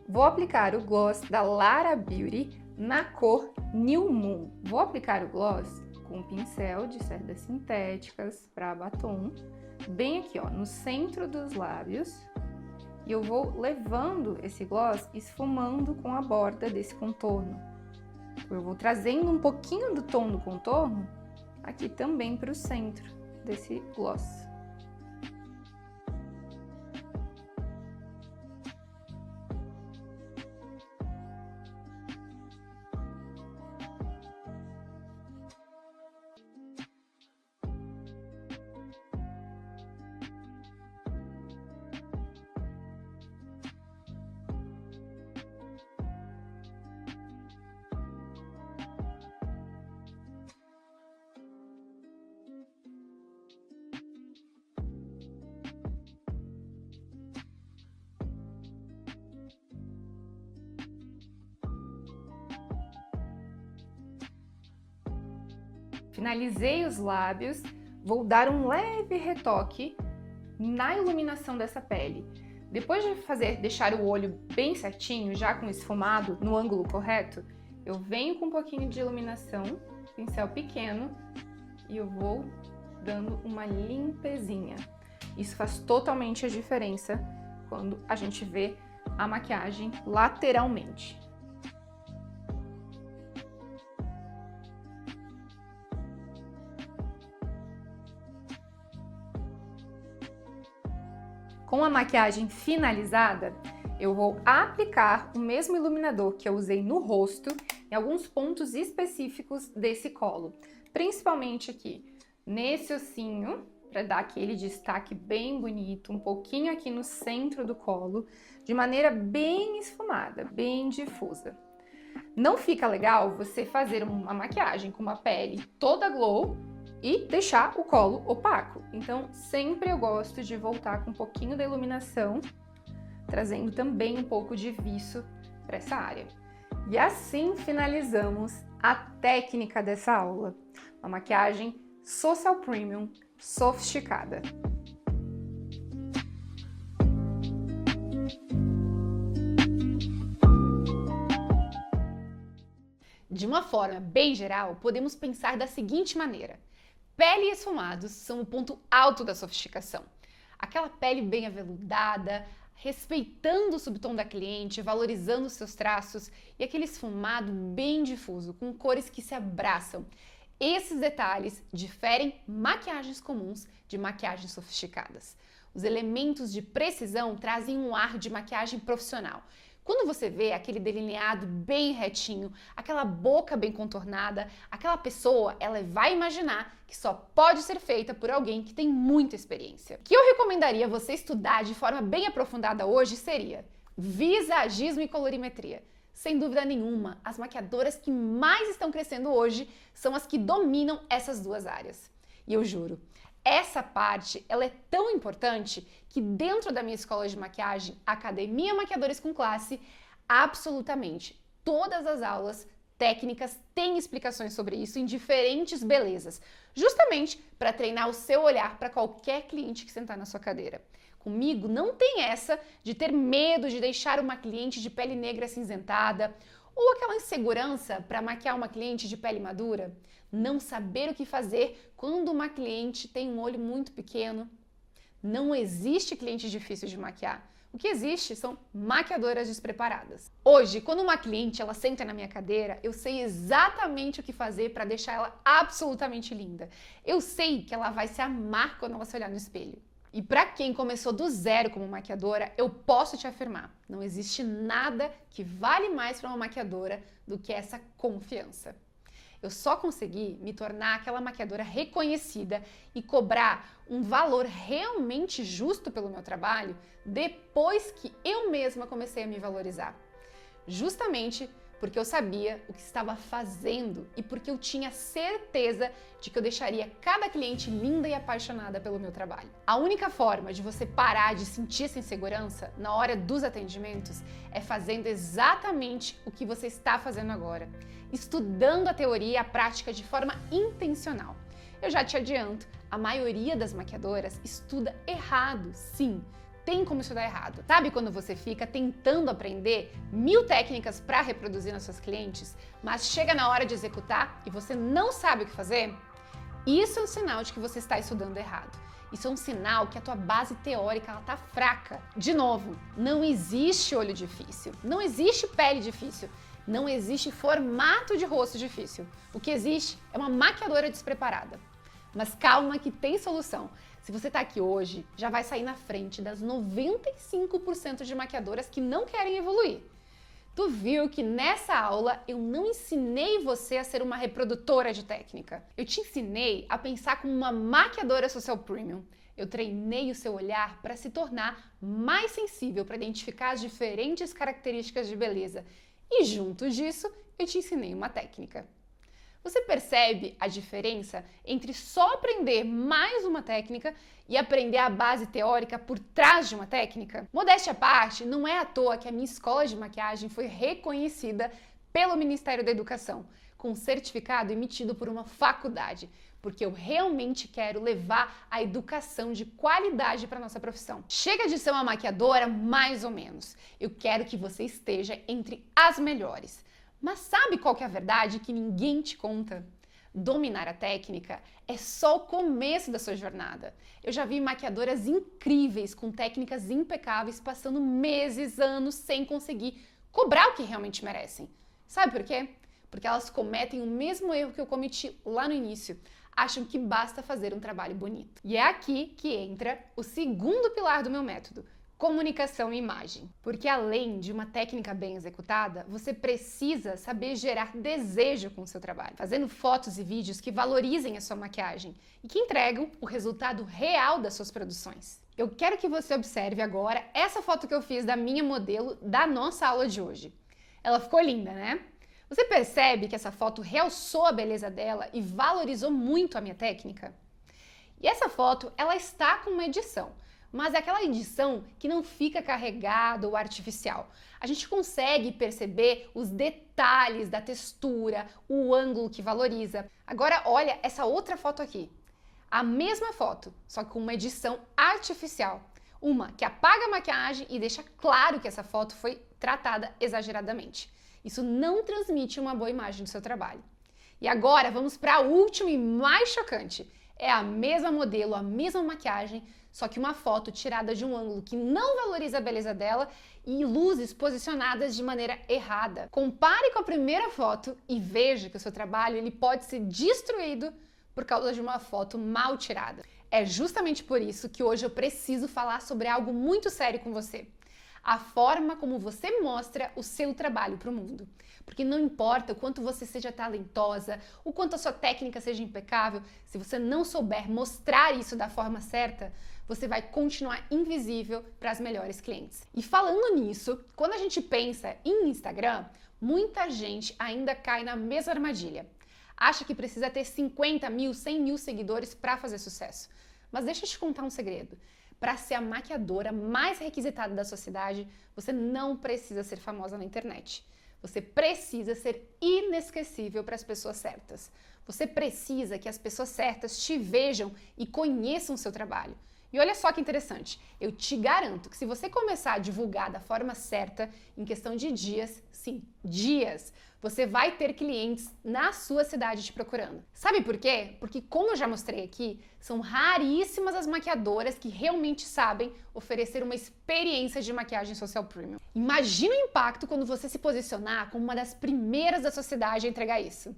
Vou aplicar o gloss da Lara Beauty na cor New Moon. Vou aplicar o gloss com um pincel de cerdas sintéticas para batom, bem aqui, ó, no centro dos lábios. E eu vou levando esse gloss esfumando com a borda desse contorno. Eu vou trazendo um pouquinho do tom do contorno aqui também para o centro desse gloss. Finalizei os lábios, vou dar um leve retoque na iluminação dessa pele. Depois de deixar o olho bem certinho, já com esfumado no ângulo correto, eu venho com um pouquinho de iluminação, pincel pequeno, e eu vou dando uma limpezinha. Isso faz totalmente a diferença quando a gente vê a maquiagem lateralmente. Com a maquiagem finalizada, eu vou aplicar o mesmo iluminador que eu usei no rosto em alguns pontos específicos desse colo, principalmente aqui nesse ossinho, para dar aquele destaque bem bonito, um pouquinho aqui no centro do colo, de maneira bem esfumada, bem difusa. Não fica legal você fazer uma maquiagem com uma pele toda glow e deixar o colo opaco. Então, sempre eu gosto de voltar com um pouquinho da iluminação, trazendo também um pouco de viço para essa área. E assim finalizamos a técnica dessa aula. Uma maquiagem Social Premium sofisticada. De uma forma bem geral, podemos pensar da seguinte maneira: pele e esfumados são o ponto alto da sofisticação. Aquela pele bem aveludada, respeitando o subtom da cliente, valorizando os seus traços, e aquele esfumado bem difuso, com cores que se abraçam. Esses detalhes diferem maquiagens comuns de maquiagens sofisticadas. Os elementos de precisão trazem um ar de maquiagem profissional. Quando você vê aquele delineado bem retinho, aquela boca bem contornada, aquela pessoa, ela vai imaginar que só pode ser feita por alguém que tem muita experiência. O que eu recomendaria você estudar de forma bem aprofundada hoje seria visagismo e colorimetria. Sem dúvida nenhuma, as maquiadoras que mais estão crescendo hoje são as que dominam essas duas áreas. E eu juro, essa parte ela é tão importante que dentro da minha escola de maquiagem, Academia Maquiadores com Classe, absolutamente todas as aulas técnicas têm explicações sobre isso em diferentes belezas, justamente para treinar o seu olhar para qualquer cliente que sentar na sua cadeira. Comigo não tem essa de ter medo de deixar uma cliente de pele negra acinzentada ou aquela insegurança para maquiar uma cliente de pele madura. Não saber o que fazer quando uma cliente tem um olho muito pequeno. Não existe cliente difícil de maquiar. O que existe são maquiadoras despreparadas. Hoje, quando uma cliente ela senta na minha cadeira, eu sei exatamente o que fazer para deixar ela absolutamente linda. Eu sei que ela vai se amar quando ela se olhar no espelho. E para quem começou do zero como maquiadora, eu posso te afirmar, não existe nada que vale mais para uma maquiadora do que essa confiança. Eu só consegui me tornar aquela maquiadora reconhecida e cobrar um valor realmente justo pelo meu trabalho depois que eu mesma comecei a me valorizar. Justamente porque eu sabia o que estava fazendo e porque eu tinha certeza de que eu deixaria cada cliente linda e apaixonada pelo meu trabalho. A única forma de você parar de sentir essa insegurança na hora dos atendimentos é fazendo exatamente o que você está fazendo agora, estudando a teoria e a prática de forma intencional. Eu já te adianto, a maioria das maquiadoras estuda errado, sim. Tem como estudar errado. Sabe quando você fica tentando aprender 1000 técnicas para reproduzir nas suas clientes, mas chega na hora de executar e você não sabe o que fazer? Isso é um sinal de que você está estudando errado. Isso é um sinal que a tua base teórica está fraca. De novo, não existe olho difícil, não existe pele difícil, não existe formato de rosto difícil. O que existe é uma maquiadora despreparada. Mas calma que tem solução. Se você está aqui hoje, já vai sair na frente das 95% de maquiadoras que não querem evoluir. Tu viu que nessa aula eu não ensinei você a ser uma reprodutora de técnica. Eu te ensinei a pensar como uma maquiadora social premium. Eu treinei o seu olhar para se tornar mais sensível para identificar as diferentes características de beleza. E junto disso, eu te ensinei uma técnica. Você percebe a diferença entre só aprender mais uma técnica e aprender a base teórica por trás de uma técnica? Modéstia à parte, não é à toa que a minha escola de maquiagem foi reconhecida pelo Ministério da Educação com certificado emitido por uma faculdade, porque eu realmente quero levar a educação de qualidade para nossa profissão. Chega de ser uma maquiadora mais ou menos. Eu quero que você esteja entre as melhores. Mas sabe qual que é a verdade que ninguém te conta? Dominar a técnica é só o começo da sua jornada. Eu já vi maquiadoras incríveis com técnicas impecáveis passando meses, anos sem conseguir cobrar o que realmente merecem. Sabe por quê? Porque elas cometem o mesmo erro que eu cometi lá no início. Acham que basta fazer um trabalho bonito. E é aqui que entra o segundo pilar do meu método: comunicação e imagem. Porque além de uma técnica bem executada, você precisa saber gerar desejo com o seu trabalho, fazendo fotos e vídeos que valorizem a sua maquiagem e que entregam o resultado real das suas produções. Eu quero que você observe agora essa foto que eu fiz da minha modelo da nossa aula de hoje. Ela ficou linda, né? Você percebe que essa foto realçou a beleza dela e valorizou muito a minha técnica? E essa foto, ela está com uma edição, mas é aquela edição que não fica carregada ou artificial. A gente consegue perceber os detalhes da textura, o ângulo que valoriza. Agora olha essa outra foto aqui. A mesma foto, só que com uma edição artificial. Uma que apaga a maquiagem e deixa claro que essa foto foi tratada exageradamente. Isso não transmite uma boa imagem do seu trabalho. E agora vamos para a última e mais chocante. É a mesma modelo, a mesma maquiagem, só que uma foto tirada de um ângulo que não valoriza a beleza dela e luzes posicionadas de maneira errada. Compare com a primeira foto e veja que o seu trabalho ele pode ser destruído por causa de uma foto mal tirada. É justamente por isso que hoje eu preciso falar sobre algo muito sério com você. A forma como você mostra o seu trabalho para o mundo. Porque não importa o quanto você seja talentosa, o quanto a sua técnica seja impecável, se você não souber mostrar isso da forma certa, você vai continuar invisível para as melhores clientes. E falando nisso, quando a gente pensa em Instagram, muita gente ainda cai na mesma armadilha. Acha que precisa ter 50 mil, 100 mil seguidores para fazer sucesso. Mas deixa eu te contar um segredo. Para ser a maquiadora mais requisitada da sua cidade, você não precisa ser famosa na internet. Você precisa ser inesquecível para as pessoas certas. Você precisa que as pessoas certas te vejam e conheçam o seu trabalho. E olha só que interessante, eu te garanto que se você começar a divulgar da forma certa, em questão de dias, sim, dias, você vai ter clientes na sua cidade te procurando. Sabe por quê? Porque, como eu já mostrei aqui, são raríssimas as maquiadoras que realmente sabem oferecer uma experiência de maquiagem social premium. Imagina o impacto quando você se posicionar como uma das primeiras da sua cidade a entregar isso.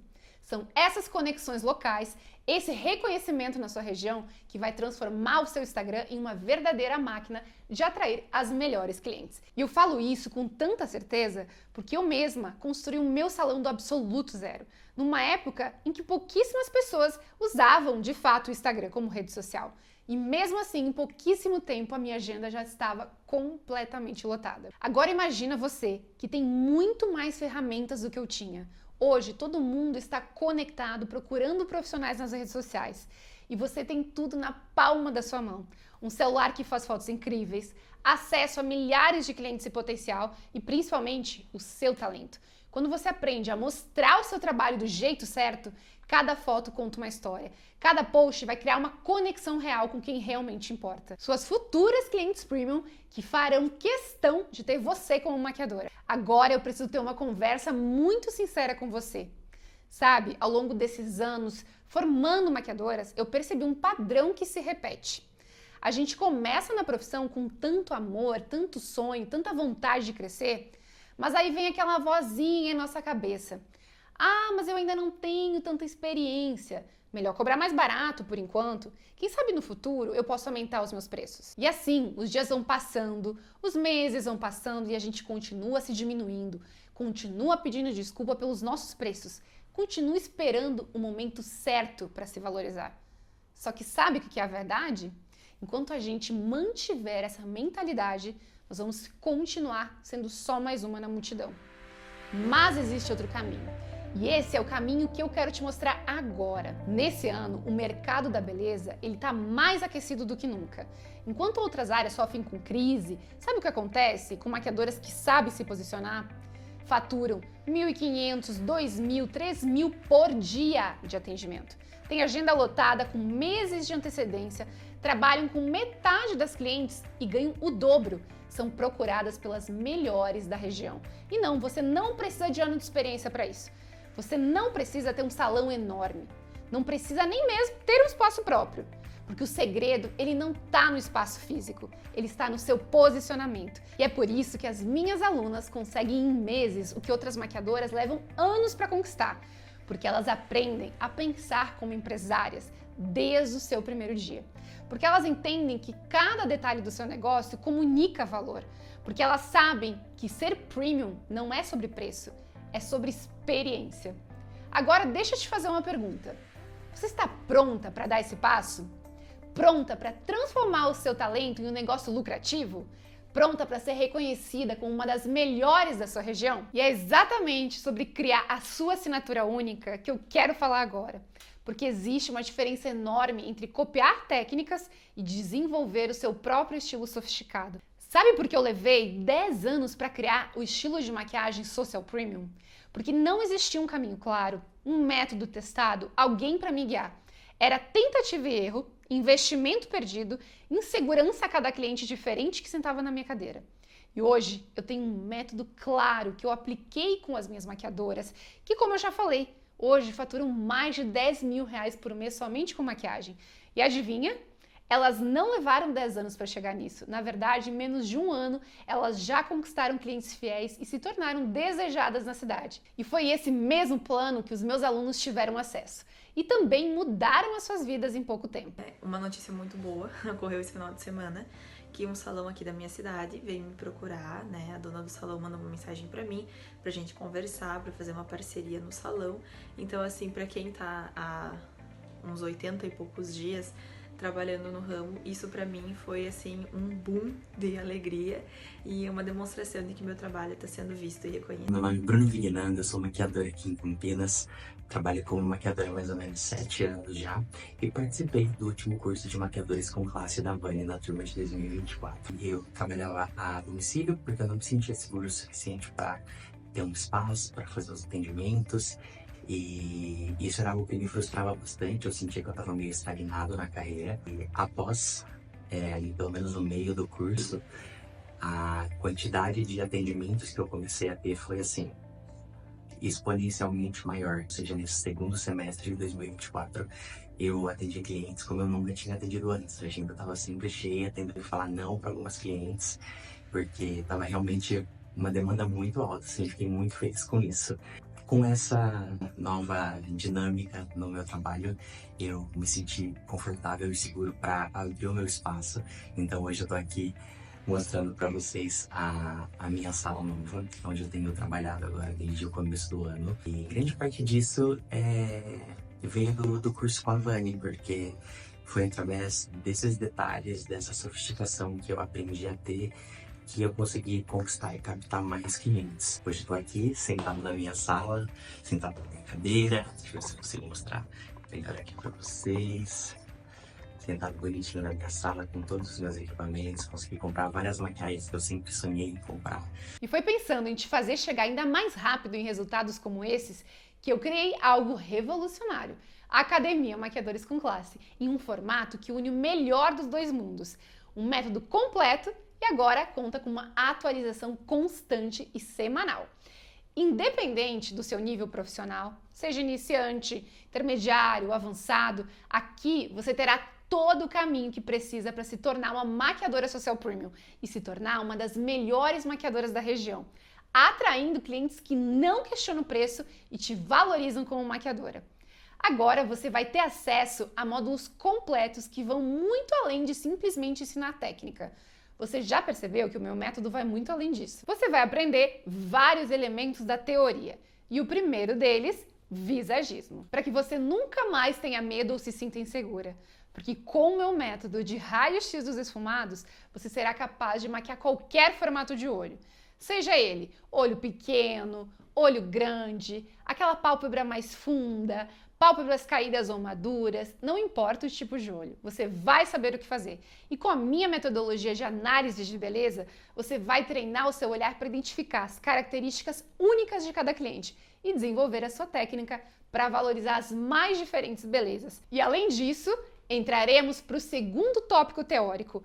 São essas conexões locais, esse reconhecimento na sua região que vai transformar o seu Instagram em uma verdadeira máquina de atrair as melhores clientes. E eu falo isso com tanta certeza porque eu mesma construí o meu salão do absoluto zero, numa época em que pouquíssimas pessoas usavam de fato o Instagram como rede social. E mesmo assim, em pouquíssimo tempo, a minha agenda já estava completamente lotada. Agora imagina você, que tem muito mais ferramentas do que eu tinha. Hoje, todo mundo está conectado, procurando profissionais nas redes sociais. E você tem tudo na palma da sua mão. Um celular que faz fotos incríveis, acesso a milhares de clientes e potencial e, principalmente, o seu talento. Quando você aprende a mostrar o seu trabalho do jeito certo, cada foto conta uma história. Cada post vai criar uma conexão real com quem realmente importa. Suas futuras clientes premium que farão questão de ter você como maquiadora. Agora eu preciso ter uma conversa muito sincera com você. Sabe, ao longo desses anos, formando maquiadoras, eu percebi um padrão que se repete. A gente começa na profissão com tanto amor, tanto sonho, tanta vontade de crescer, mas aí vem aquela vozinha em nossa cabeça. Ah, mas eu ainda não tenho tanta experiência. Melhor cobrar mais barato por enquanto. Quem sabe no futuro eu posso aumentar os meus preços. E assim, os dias vão passando, os meses vão passando e a gente continua se diminuindo, continua pedindo desculpa pelos nossos preços, continua esperando o momento certo para se valorizar. Só que sabe o que é a verdade? Enquanto a gente mantiver essa mentalidade, nós vamos continuar sendo só mais uma na multidão. Mas existe outro caminho. E esse é o caminho que eu quero te mostrar agora. Nesse ano, o mercado da beleza, ele tá mais aquecido do que nunca. Enquanto outras áreas sofrem com crise, sabe o que acontece com maquiadoras que sabem se posicionar? faturam 1.500, 2.000, 3.000 por dia de atendimento. Tem agenda lotada com meses de antecedência, trabalham com metade das clientes e ganham o dobro. São procuradas pelas melhores da região. E não, você não precisa de ano de experiência para isso. Você não precisa ter um salão enorme. Não precisa nem mesmo ter um espaço próprio. Porque o segredo, ele não está no espaço físico, ele está no seu posicionamento. E é por isso que as minhas alunas conseguem em meses o que outras maquiadoras levam anos para conquistar. Porque elas aprendem a pensar como empresárias desde o seu primeiro dia. Porque elas entendem que cada detalhe do seu negócio comunica valor. Porque elas sabem que ser premium não é sobre preço, é sobre experiência. Agora, deixa eu te fazer uma pergunta. Você está pronta para dar esse passo? Pronta para transformar o seu talento em um negócio lucrativo? Pronta para ser reconhecida como uma das melhores da sua região? E é exatamente sobre criar a sua assinatura única que eu quero falar agora. Porque existe uma diferença enorme entre copiar técnicas e desenvolver o seu próprio estilo sofisticado. Sabe por que eu levei 10 anos para criar o estilo de maquiagem Social Premium? Porque não existia um caminho claro, um método testado, alguém para me guiar. Era tentativa e erro, investimento perdido, insegurança a cada cliente diferente que sentava na minha cadeira. E hoje eu tenho um método claro que eu apliquei com as minhas maquiadoras, que, como eu já falei, hoje faturam mais de 10 mil reais por mês somente com maquiagem. E adivinha? Elas não levaram 10 anos para chegar nisso. Na verdade, em menos de um ano, elas já conquistaram clientes fiéis e se tornaram desejadas na cidade. E foi esse mesmo plano que os meus alunos tiveram acesso. E também mudaram as suas vidas em pouco tempo. Uma notícia muito boa ocorreu esse final de semana, que um salão aqui da minha cidade veio me procurar, né? A dona do salão mandou uma mensagem pra mim, pra gente conversar, pra fazer uma parceria no salão. Então, assim, pra quem tá há uns 80 e poucos dias trabalhando no ramo, isso pra mim foi, assim, um boom de alegria e uma demonstração de que meu trabalho tá sendo visto e reconhecido. Meu nome é Bruno Vignando, eu sou maquiador aqui em Campinas. Trabalho como maquiador há mais ou menos 7 anos já e participei do último curso de maquiadores com classe da Vani na turma de 2024. E eu trabalhava a domicílio porque eu não me sentia seguro o suficiente para ter um espaço para fazer os atendimentos e isso era algo que me frustrava bastante. Eu sentia que eu estava meio estagnado na carreira e após, ali pelo menos no meio do curso, a quantidade de atendimentos que eu comecei a ter foi assim, exponencialmente maior. Ou seja, nesse segundo semestre de 2024, eu atendi clientes como eu nunca tinha atendido antes. A agenda estava sempre cheia, tendo que falar não para algumas clientes, porque estava realmente uma demanda muito alta, assim, fiquei muito feliz com isso. Com essa nova dinâmica no meu trabalho, eu me senti confortável e seguro para abrir o meu espaço. Então hoje eu tô aqui mostrando para vocês a minha sala nova, onde eu tenho trabalhado agora desde o começo do ano. E grande parte disso veio do curso com a Vani, porque foi através desses detalhes, dessa sofisticação que eu aprendi a ter, que eu consegui conquistar e captar mais clientes. Hoje estou aqui, sentado na minha sala, sentado na minha cadeira. Deixa eu ver se eu consigo mostrar. Vou pegar aqui para vocês. Sentado bonitinho na minha sala com todos os meus equipamentos, consegui comprar várias maquiagens que eu sempre sonhei em comprar. E foi pensando em te fazer chegar ainda mais rápido em resultados como esses que eu criei algo revolucionário, a Academia Maquiadores com Classe, em um formato que une o melhor dos dois mundos, um método completo e agora conta com uma atualização constante e semanal. Independente do seu nível profissional, seja iniciante, intermediário, avançado, aqui você terá todo o caminho que precisa para se tornar uma maquiadora social premium e se tornar uma das melhores maquiadoras da região, atraindo clientes que não questionam o preço e te valorizam como maquiadora. Agora você vai ter acesso a módulos completos que vão muito além de simplesmente ensinar técnica. Você já percebeu que o meu método vai muito além disso. Você vai aprender vários elementos da teoria e o primeiro deles, visagismo, para que você nunca mais tenha medo ou se sinta insegura. Porque com o meu método de raio-x dos esfumados, você será capaz de maquiar qualquer formato de olho. Seja ele olho pequeno, olho grande, aquela pálpebra mais funda, Pálpebras caídas ou maduras, não importa o tipo de olho, você vai saber o que fazer. E com a minha metodologia de análise de beleza, você vai treinar o seu olhar para identificar as características únicas de cada cliente e desenvolver a sua técnica para valorizar as mais diferentes belezas. E além disso, entraremos para o segundo tópico teórico,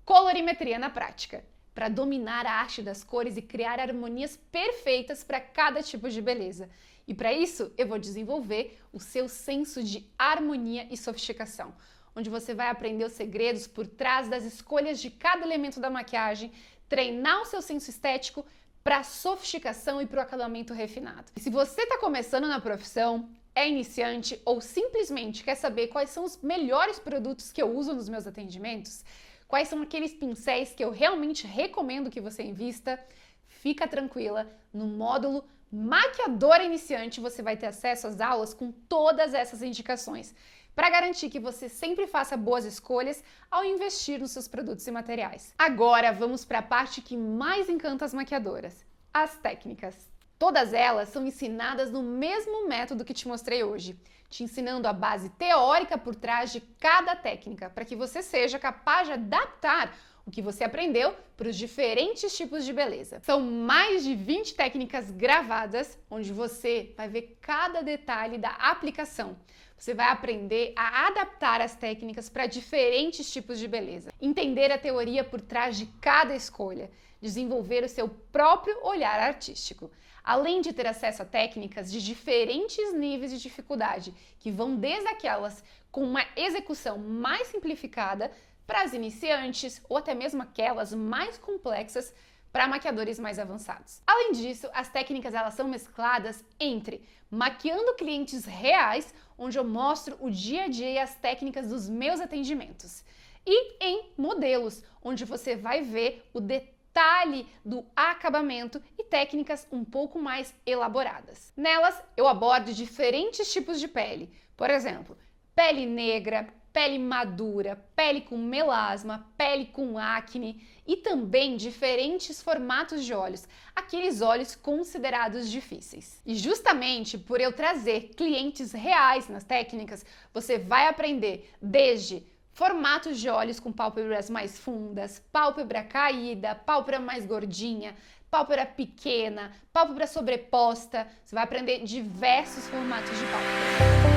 colorimetria na prática, para dominar a arte das cores e criar harmonias perfeitas para cada tipo de beleza. E para isso, eu vou desenvolver o seu senso de harmonia e sofisticação, onde você vai aprender os segredos por trás das escolhas de cada elemento da maquiagem, treinar o seu senso estético para sofisticação e para o acabamento refinado. E se você está começando na profissão, é iniciante ou simplesmente quer saber quais são os melhores produtos que eu uso nos meus atendimentos, quais são aqueles pincéis que eu realmente recomendo que você invista, fica tranquila, no módulo Maquiadora Iniciante você vai ter acesso às aulas com todas essas indicações, para garantir que você sempre faça boas escolhas ao investir nos seus produtos e materiais. Agora vamos para a parte que mais encanta as maquiadoras, as técnicas. Todas elas são ensinadas no mesmo método que te mostrei hoje, te ensinando a base teórica por trás de cada técnica, para que você seja capaz de adaptar o que você aprendeu para os diferentes tipos de beleza. São mais de 20 técnicas gravadas, onde você vai ver cada detalhe da aplicação. Você vai aprender a adaptar as técnicas para diferentes tipos de beleza, entender a teoria por trás de cada escolha, desenvolver o seu próprio olhar artístico, além de ter acesso a técnicas de diferentes níveis de dificuldade, que vão desde aquelas com uma execução mais simplificada para as iniciantes ou até mesmo aquelas mais complexas para maquiadores mais avançados. Além disso, as técnicas elas são mescladas entre maquiando clientes reais, onde eu mostro o dia a dia e as técnicas dos meus atendimentos, e em modelos, onde você vai ver o detalhe do acabamento e técnicas um pouco mais elaboradas. Nelas, eu abordo diferentes tipos de pele, por exemplo, pele negra, pele madura, pele com melasma, pele com acne e também diferentes formatos de olhos, aqueles olhos considerados difíceis. E justamente por eu trazer clientes reais nas técnicas, você vai aprender desde formatos de olhos com pálpebras mais fundas, pálpebra caída, pálpebra mais gordinha, pálpebra pequena, pálpebra sobreposta. Você vai aprender diversos formatos de pálpebra.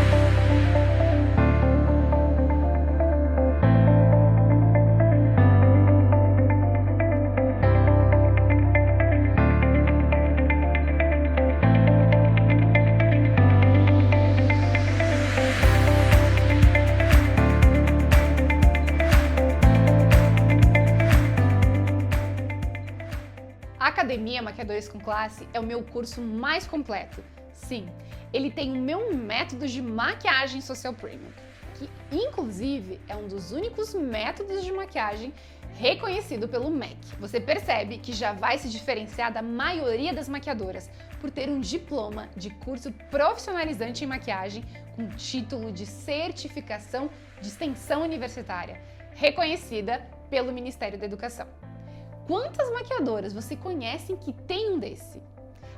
A Academia Maquiadores com Classe é o meu curso mais completo. Sim, ele tem o meu método de maquiagem social premium, que inclusive é um dos únicos métodos de maquiagem reconhecido pelo MEC. Você percebe que já vai se diferenciar da maioria das maquiadoras por ter um diploma de curso profissionalizante em maquiagem com título de certificação de extensão universitária, reconhecida pelo Ministério da Educação. Quantas maquiadoras você conhece que tem um desse?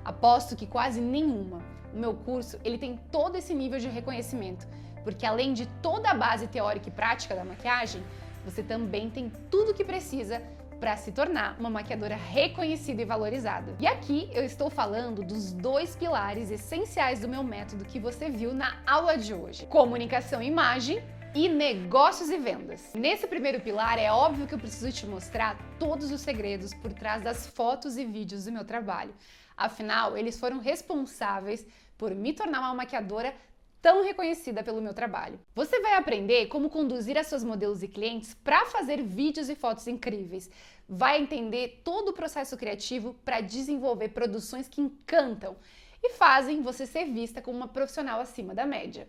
Aposto que quase nenhuma. O meu curso ele tem todo esse nível de reconhecimento, porque além de toda a base teórica e prática da maquiagem, você também tem tudo o que precisa para se tornar uma maquiadora reconhecida e valorizada. E aqui eu estou falando dos dois pilares essenciais do meu método que você viu na aula de hoje: comunicação e imagem e negócios e vendas. Nesse primeiro pilar, é óbvio que eu preciso te mostrar todos os segredos por trás das fotos e vídeos do meu trabalho. Afinal, eles foram responsáveis por me tornar uma maquiadora tão reconhecida pelo meu trabalho. Você vai aprender como conduzir as suas modelos e clientes para fazer vídeos e fotos incríveis. Vai entender todo o processo criativo para desenvolver produções que encantam e fazem você ser vista como uma profissional acima da média.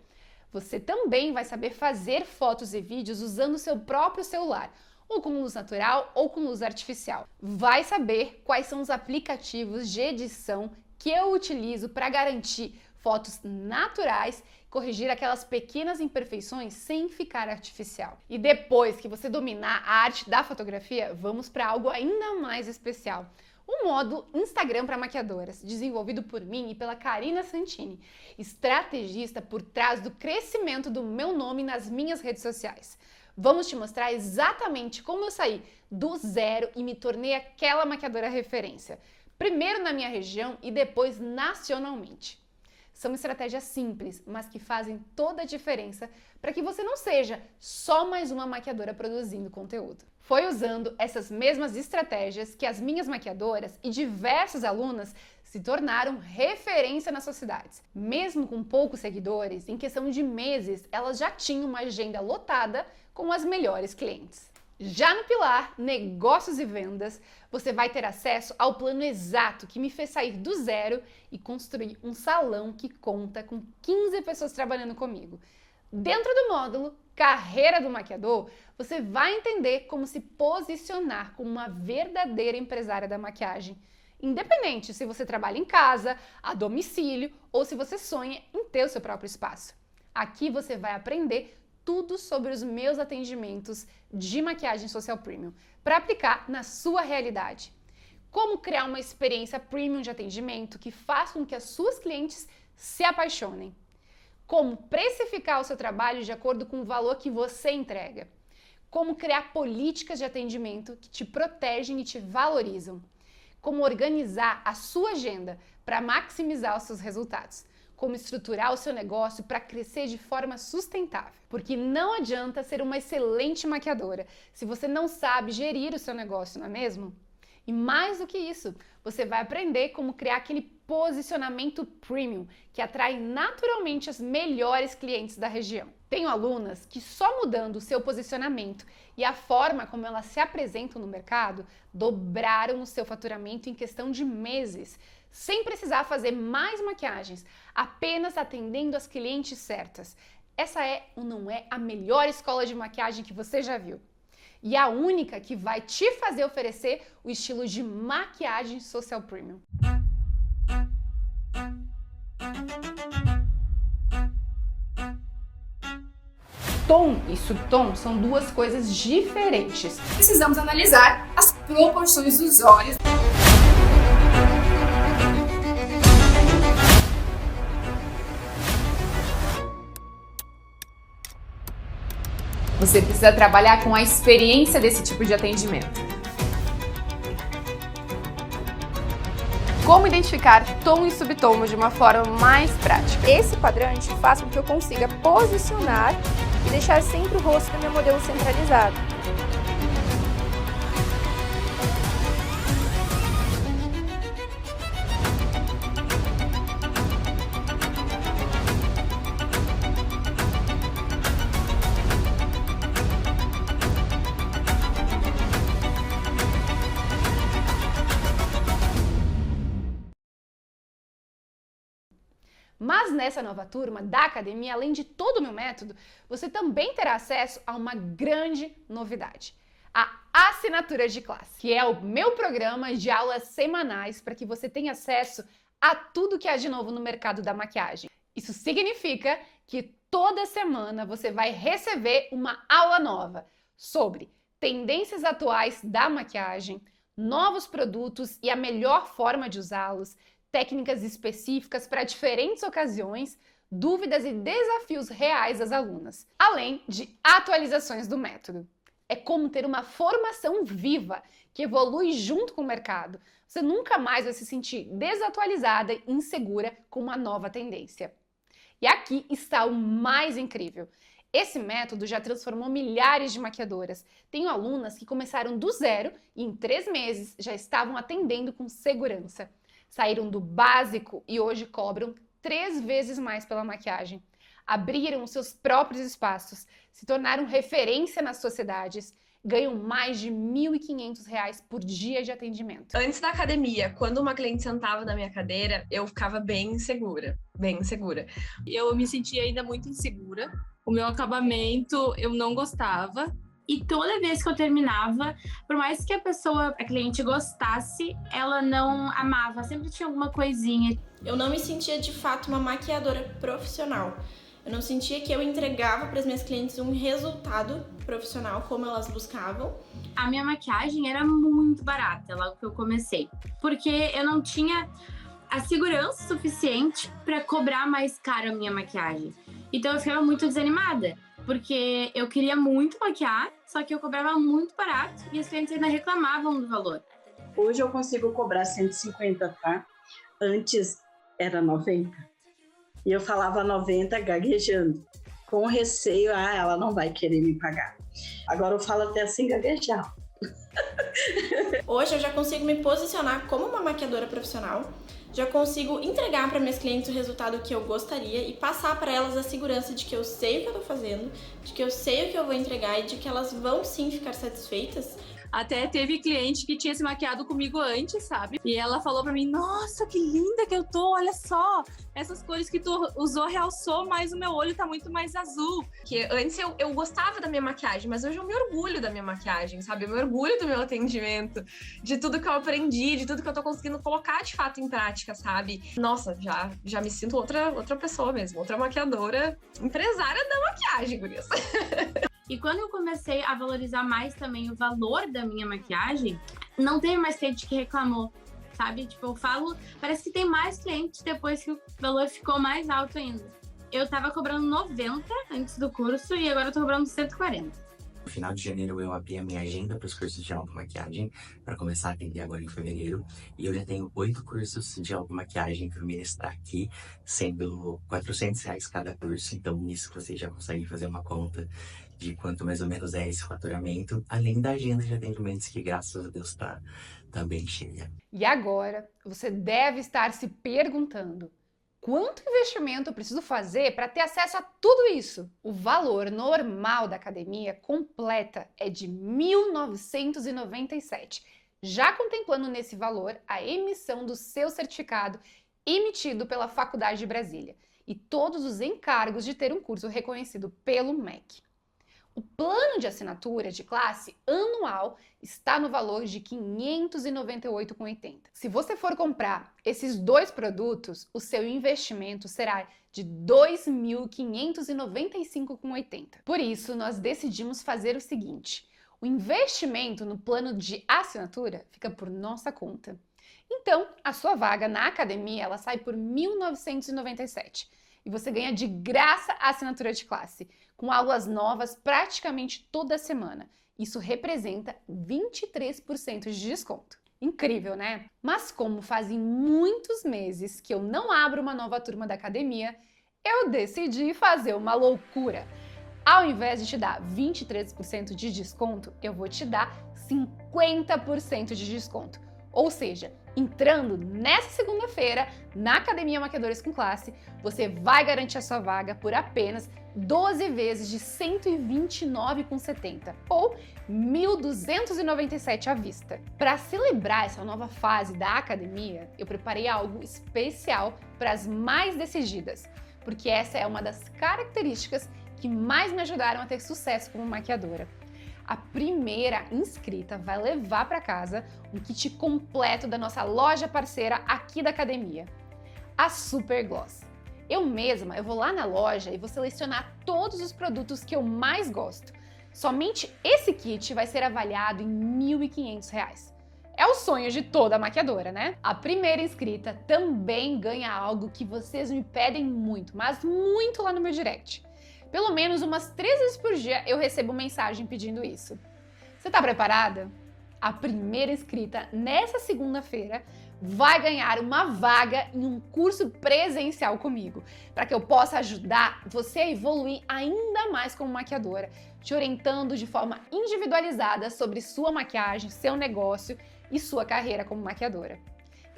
Você também vai saber fazer fotos e vídeos usando o seu próprio celular, ou com luz natural ou com luz artificial. Vai saber quais são os aplicativos de edição que eu utilizo para garantir fotos naturais, corrigir aquelas pequenas imperfeições sem ficar artificial. E depois que você dominar a arte da fotografia, vamos para algo ainda mais especial. O módulo Instagram para maquiadoras, desenvolvido por mim e pela Karina Santini, estrategista por trás do crescimento do meu nome nas minhas redes sociais. Vamos te mostrar exatamente como eu saí do zero e me tornei aquela maquiadora referência, primeiro na minha região e depois nacionalmente. São estratégias simples, mas que fazem toda a diferença para que você não seja só mais uma maquiadora produzindo conteúdo. Foi usando essas mesmas estratégias que as minhas maquiadoras e diversas alunas se tornaram referência nas suas cidades. Mesmo com poucos seguidores, em questão de meses, elas já tinham uma agenda lotada com as melhores clientes. Já no pilar Negócios e Vendas, você vai ter acesso ao plano exato que me fez sair do zero e construir um salão que conta com 15 pessoas trabalhando comigo. Dentro do módulo Carreira do Maquiador, você vai entender como se posicionar como uma verdadeira empresária da maquiagem, independente se você trabalha em casa, a domicílio ou se você sonha em ter o seu próprio espaço. Aqui você vai aprender tudo sobre os meus atendimentos de maquiagem social premium para aplicar na sua realidade. Como criar uma experiência premium de atendimento que faça com que as suas clientes se apaixonem. Como precificar o seu trabalho de acordo com o valor que você entrega. Como criar políticas de atendimento que te protegem e te valorizam. Como organizar a sua agenda para maximizar os seus resultados. Como estruturar o seu negócio para crescer de forma sustentável. Porque não adianta ser uma excelente maquiadora se você não sabe gerir o seu negócio, não é mesmo? E mais do que isso, você vai aprender como criar aquele posicionamento premium que atrai naturalmente as melhores clientes da região. Tenho alunas que só mudando o seu posicionamento e a forma como elas se apresentam no mercado, dobraram o seu faturamento em questão de meses, sem precisar fazer mais maquiagens, apenas atendendo as clientes certas. Essa é ou não é a melhor escola de maquiagem que você já viu. E a única que vai te fazer oferecer o estilo de maquiagem social premium. Tom e subtom são duas coisas diferentes. Precisamos analisar as proporções dos olhos. Você precisa trabalhar com a experiência desse tipo de atendimento. Como identificar tom e subtom de uma forma mais prática? Esse quadrante faz com que eu consiga posicionar e deixar sempre o rosto do meu modelo centralizado. Mas nessa nova turma da academia, além de todo o meu método, você também terá acesso a uma grande novidade. A assinatura de classe, que é o meu programa de aulas semanais para que você tenha acesso a tudo que há de novo no mercado da maquiagem. Isso significa que toda semana você vai receber uma aula nova sobre tendências atuais da maquiagem, novos produtos e a melhor forma de usá-los, técnicas específicas para diferentes ocasiões, dúvidas e desafios reais das alunas, além de atualizações do método. É como ter uma formação viva que evolui junto com o mercado. Você nunca mais vai se sentir desatualizada e insegura com uma nova tendência. E aqui está o mais incrível. Esse método já transformou milhares de maquiadoras. Tenho alunas que começaram do zero e em 3 meses já estavam atendendo com segurança. Saíram do básico e hoje cobram 3 vezes mais pela maquiagem. Abriram os seus próprios espaços, se tornaram referência nas sociedades, ganham mais de R$ 1.500 por dia de atendimento. Antes da academia, quando uma cliente sentava na minha cadeira, eu ficava bem insegura, bem insegura. Eu me sentia ainda muito insegura. O meu acabamento eu não gostava. E toda vez que eu terminava, por mais que a cliente gostasse, ela não amava, sempre tinha alguma coisinha. Eu não me sentia de fato uma maquiadora profissional. Eu não sentia que eu entregava para as minhas clientes um resultado profissional como elas buscavam. A minha maquiagem era muito barata logo que eu comecei, porque eu não tinha a segurança suficiente para cobrar mais caro a minha maquiagem. Então eu ficava muito desanimada, porque eu queria muito maquiar, só que eu cobrava muito barato e os clientes ainda reclamavam do valor. Hoje eu consigo cobrar 150, tá? Antes era 90. E eu falava 90 gaguejando, com receio, ela não vai querer me pagar. Agora eu falo até assim, gaguejar. Hoje eu já consigo me posicionar como uma maquiadora profissional, já consigo entregar para minhas clientes o resultado que eu gostaria e passar para elas a segurança de que eu sei o que eu tô fazendo, de que eu sei o que eu vou entregar e de que elas vão sim ficar satisfeitas. Até teve cliente que tinha se maquiado comigo antes, sabe? E ela falou pra mim, nossa, que linda que eu tô, olha só. Essas cores que tu usou realçou, mas o meu olho tá muito mais azul. Que antes eu gostava da minha maquiagem, mas hoje eu me orgulho da minha maquiagem, sabe? Eu me orgulho do meu atendimento, de tudo que eu aprendi, de tudo que eu tô conseguindo colocar de fato em prática, sabe? Nossa, já me sinto outra pessoa mesmo, outra maquiadora, empresária da maquiagem, gurias. E quando eu comecei a valorizar mais também o valor da minha maquiagem, não teve mais cliente que reclamou, sabe? Tipo, eu falo, parece que tem mais clientes depois que o valor ficou mais alto ainda. Eu tava cobrando 90 antes do curso e agora eu tô cobrando 140. No final de janeiro eu abri a minha agenda para os cursos de automaquiagem para começar a atender agora em fevereiro. E eu já tenho 8 cursos de automaquiagem para ministrar aqui, sendo R$400 cada curso. Então nisso vocês já conseguem fazer uma conta de quanto mais ou menos é esse faturamento, além da agenda de atendimentos que, graças a Deus, tá bem cheia. E agora, você deve estar se perguntando: quanto investimento eu preciso fazer para ter acesso a tudo isso? O valor normal da academia completa é de R$ 1.997, já contemplando nesse valor a emissão do seu certificado emitido pela Faculdade de Brasília e todos os encargos de ter um curso reconhecido pelo MEC. O plano de assinatura de classe anual está no valor de R$ 598,80. Se você for comprar esses 2 produtos, o seu investimento será de R$ 2.595,80. Por isso, nós decidimos fazer o seguinte: o investimento no plano de assinatura fica por nossa conta. Então, a sua vaga na academia ela sai por R$ 1.997. E você ganha de graça a assinatura de classe, com aulas novas praticamente toda semana. Isso representa 23% de desconto. Incrível, né? Mas como fazem muitos meses que eu não abro uma nova turma da academia, eu decidi fazer uma loucura. Ao invés de te dar 23% de desconto, eu vou te dar 50% de desconto. Ou seja, entrando nessa segunda-feira na Academia Maquiadores com Classe, você vai garantir a sua vaga por apenas 12 vezes de R$ 129,70 ou R$ 1.297 à vista. Para celebrar essa nova fase da academia, eu preparei algo especial para as mais decididas, porque essa é uma das características que mais me ajudaram a ter sucesso como maquiadora. A primeira inscrita vai levar para casa um kit completo da nossa loja parceira aqui da academia, a Super Gloss. Eu vou lá na loja e vou selecionar todos os produtos que eu mais gosto. Somente esse kit vai ser avaliado em R$ 1.500. É o sonho de toda maquiadora, né? A primeira inscrita também ganha algo que vocês me pedem muito, mas muito lá no meu direct. Pelo menos umas 3 vezes por dia eu recebo mensagem pedindo isso. Você tá preparada? A primeira inscrita nessa segunda-feira vai ganhar uma vaga em um curso presencial comigo, para que eu possa ajudar você a evoluir ainda mais como maquiadora, te orientando de forma individualizada sobre sua maquiagem, seu negócio e sua carreira como maquiadora.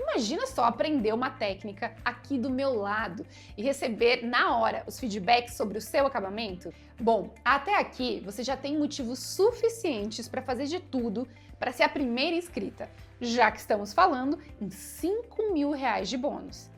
Imagina só aprender uma técnica aqui do meu lado e receber na hora os feedbacks sobre o seu acabamento? Bom, até aqui você já tem motivos suficientes para fazer de tudo para ser a primeira inscrita, já que estamos falando em R$ 5.000 de bônus.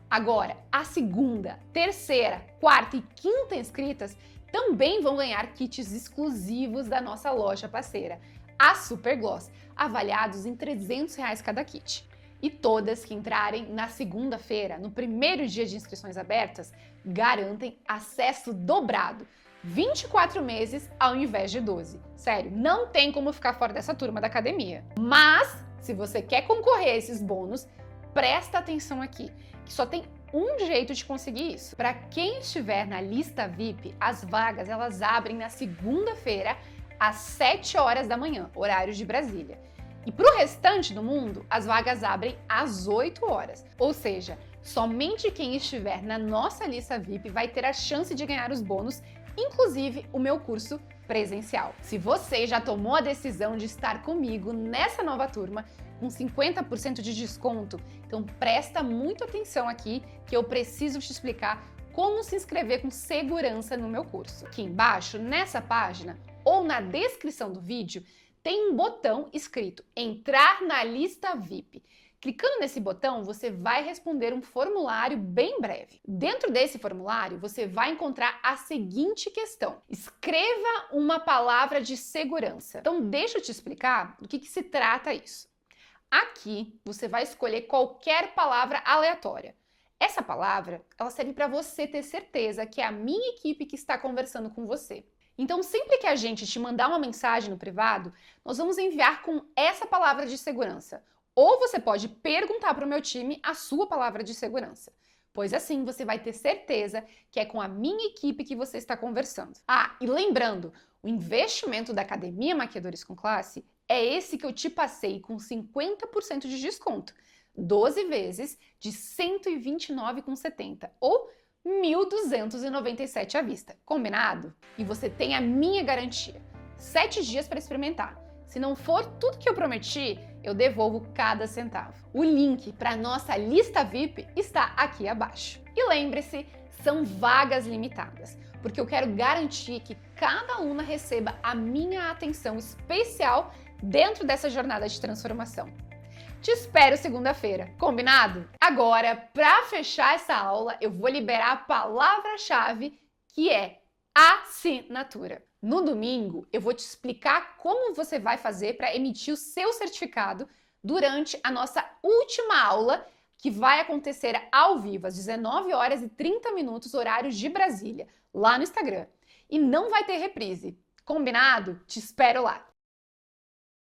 Agora, a segunda, terceira, quarta e quinta inscritas também vão ganhar kits exclusivos da nossa loja parceira, a Supergloss, avaliados em R$300 cada kit. E todas que entrarem na segunda-feira, no primeiro dia de inscrições abertas, garantem acesso dobrado, 24 meses ao invés de 12. Sério, não tem como ficar fora dessa turma da academia. Mas, se você quer concorrer a esses bônus, presta atenção aqui, que só tem um jeito de conseguir isso. Para quem estiver na lista VIP, as vagas elas abrem na segunda-feira às 7 horas da manhã, horário de Brasília. E para o restante do mundo, as vagas abrem às 8 horas. Ou seja, somente quem estiver na nossa lista VIP vai ter a chance de ganhar os bônus, inclusive o meu curso presencial. Se você já tomou a decisão de estar comigo nessa nova turma, com 50% de desconto, então presta muita atenção aqui que eu preciso te explicar como se inscrever com segurança no meu curso. Aqui embaixo, nessa página, ou na descrição do vídeo, tem um botão escrito Entrar na lista VIP. Clicando nesse botão, você vai responder um formulário bem breve. Dentro desse formulário, você vai encontrar a seguinte questão. Escreva uma palavra de segurança. Então, deixa eu te explicar do que se trata isso. Aqui, você vai escolher qualquer palavra aleatória. Essa palavra, ela serve para você ter certeza que é a minha equipe que está conversando com você. Então, sempre que a gente te mandar uma mensagem no privado, nós vamos enviar com essa palavra de segurança. Ou você pode perguntar para o meu time a sua palavra de segurança, pois assim você vai ter certeza que é com a minha equipe que você está conversando. Ah, e lembrando, o investimento da Academia Maquiadores com Classe é esse que eu te passei com 50% de desconto, 12 vezes de R$ 129,70 ou R$ 1.297 à vista. Combinado? E você tem a minha garantia, 7 dias para experimentar. Se não for tudo que eu prometi, eu devolvo cada centavo. O link para nossa lista VIP está aqui abaixo. E lembre-se, são vagas limitadas, porque eu quero garantir que cada aluna receba a minha atenção especial dentro dessa jornada de transformação. Te espero segunda-feira, combinado? Agora, para fechar essa aula, eu vou liberar a palavra-chave que é assinatura. No domingo, eu vou te explicar como você vai fazer para emitir o seu certificado durante a nossa última aula, que vai acontecer ao vivo às 19h30, horário de Brasília, lá no Instagram. E não vai ter reprise. Combinado? Te espero lá!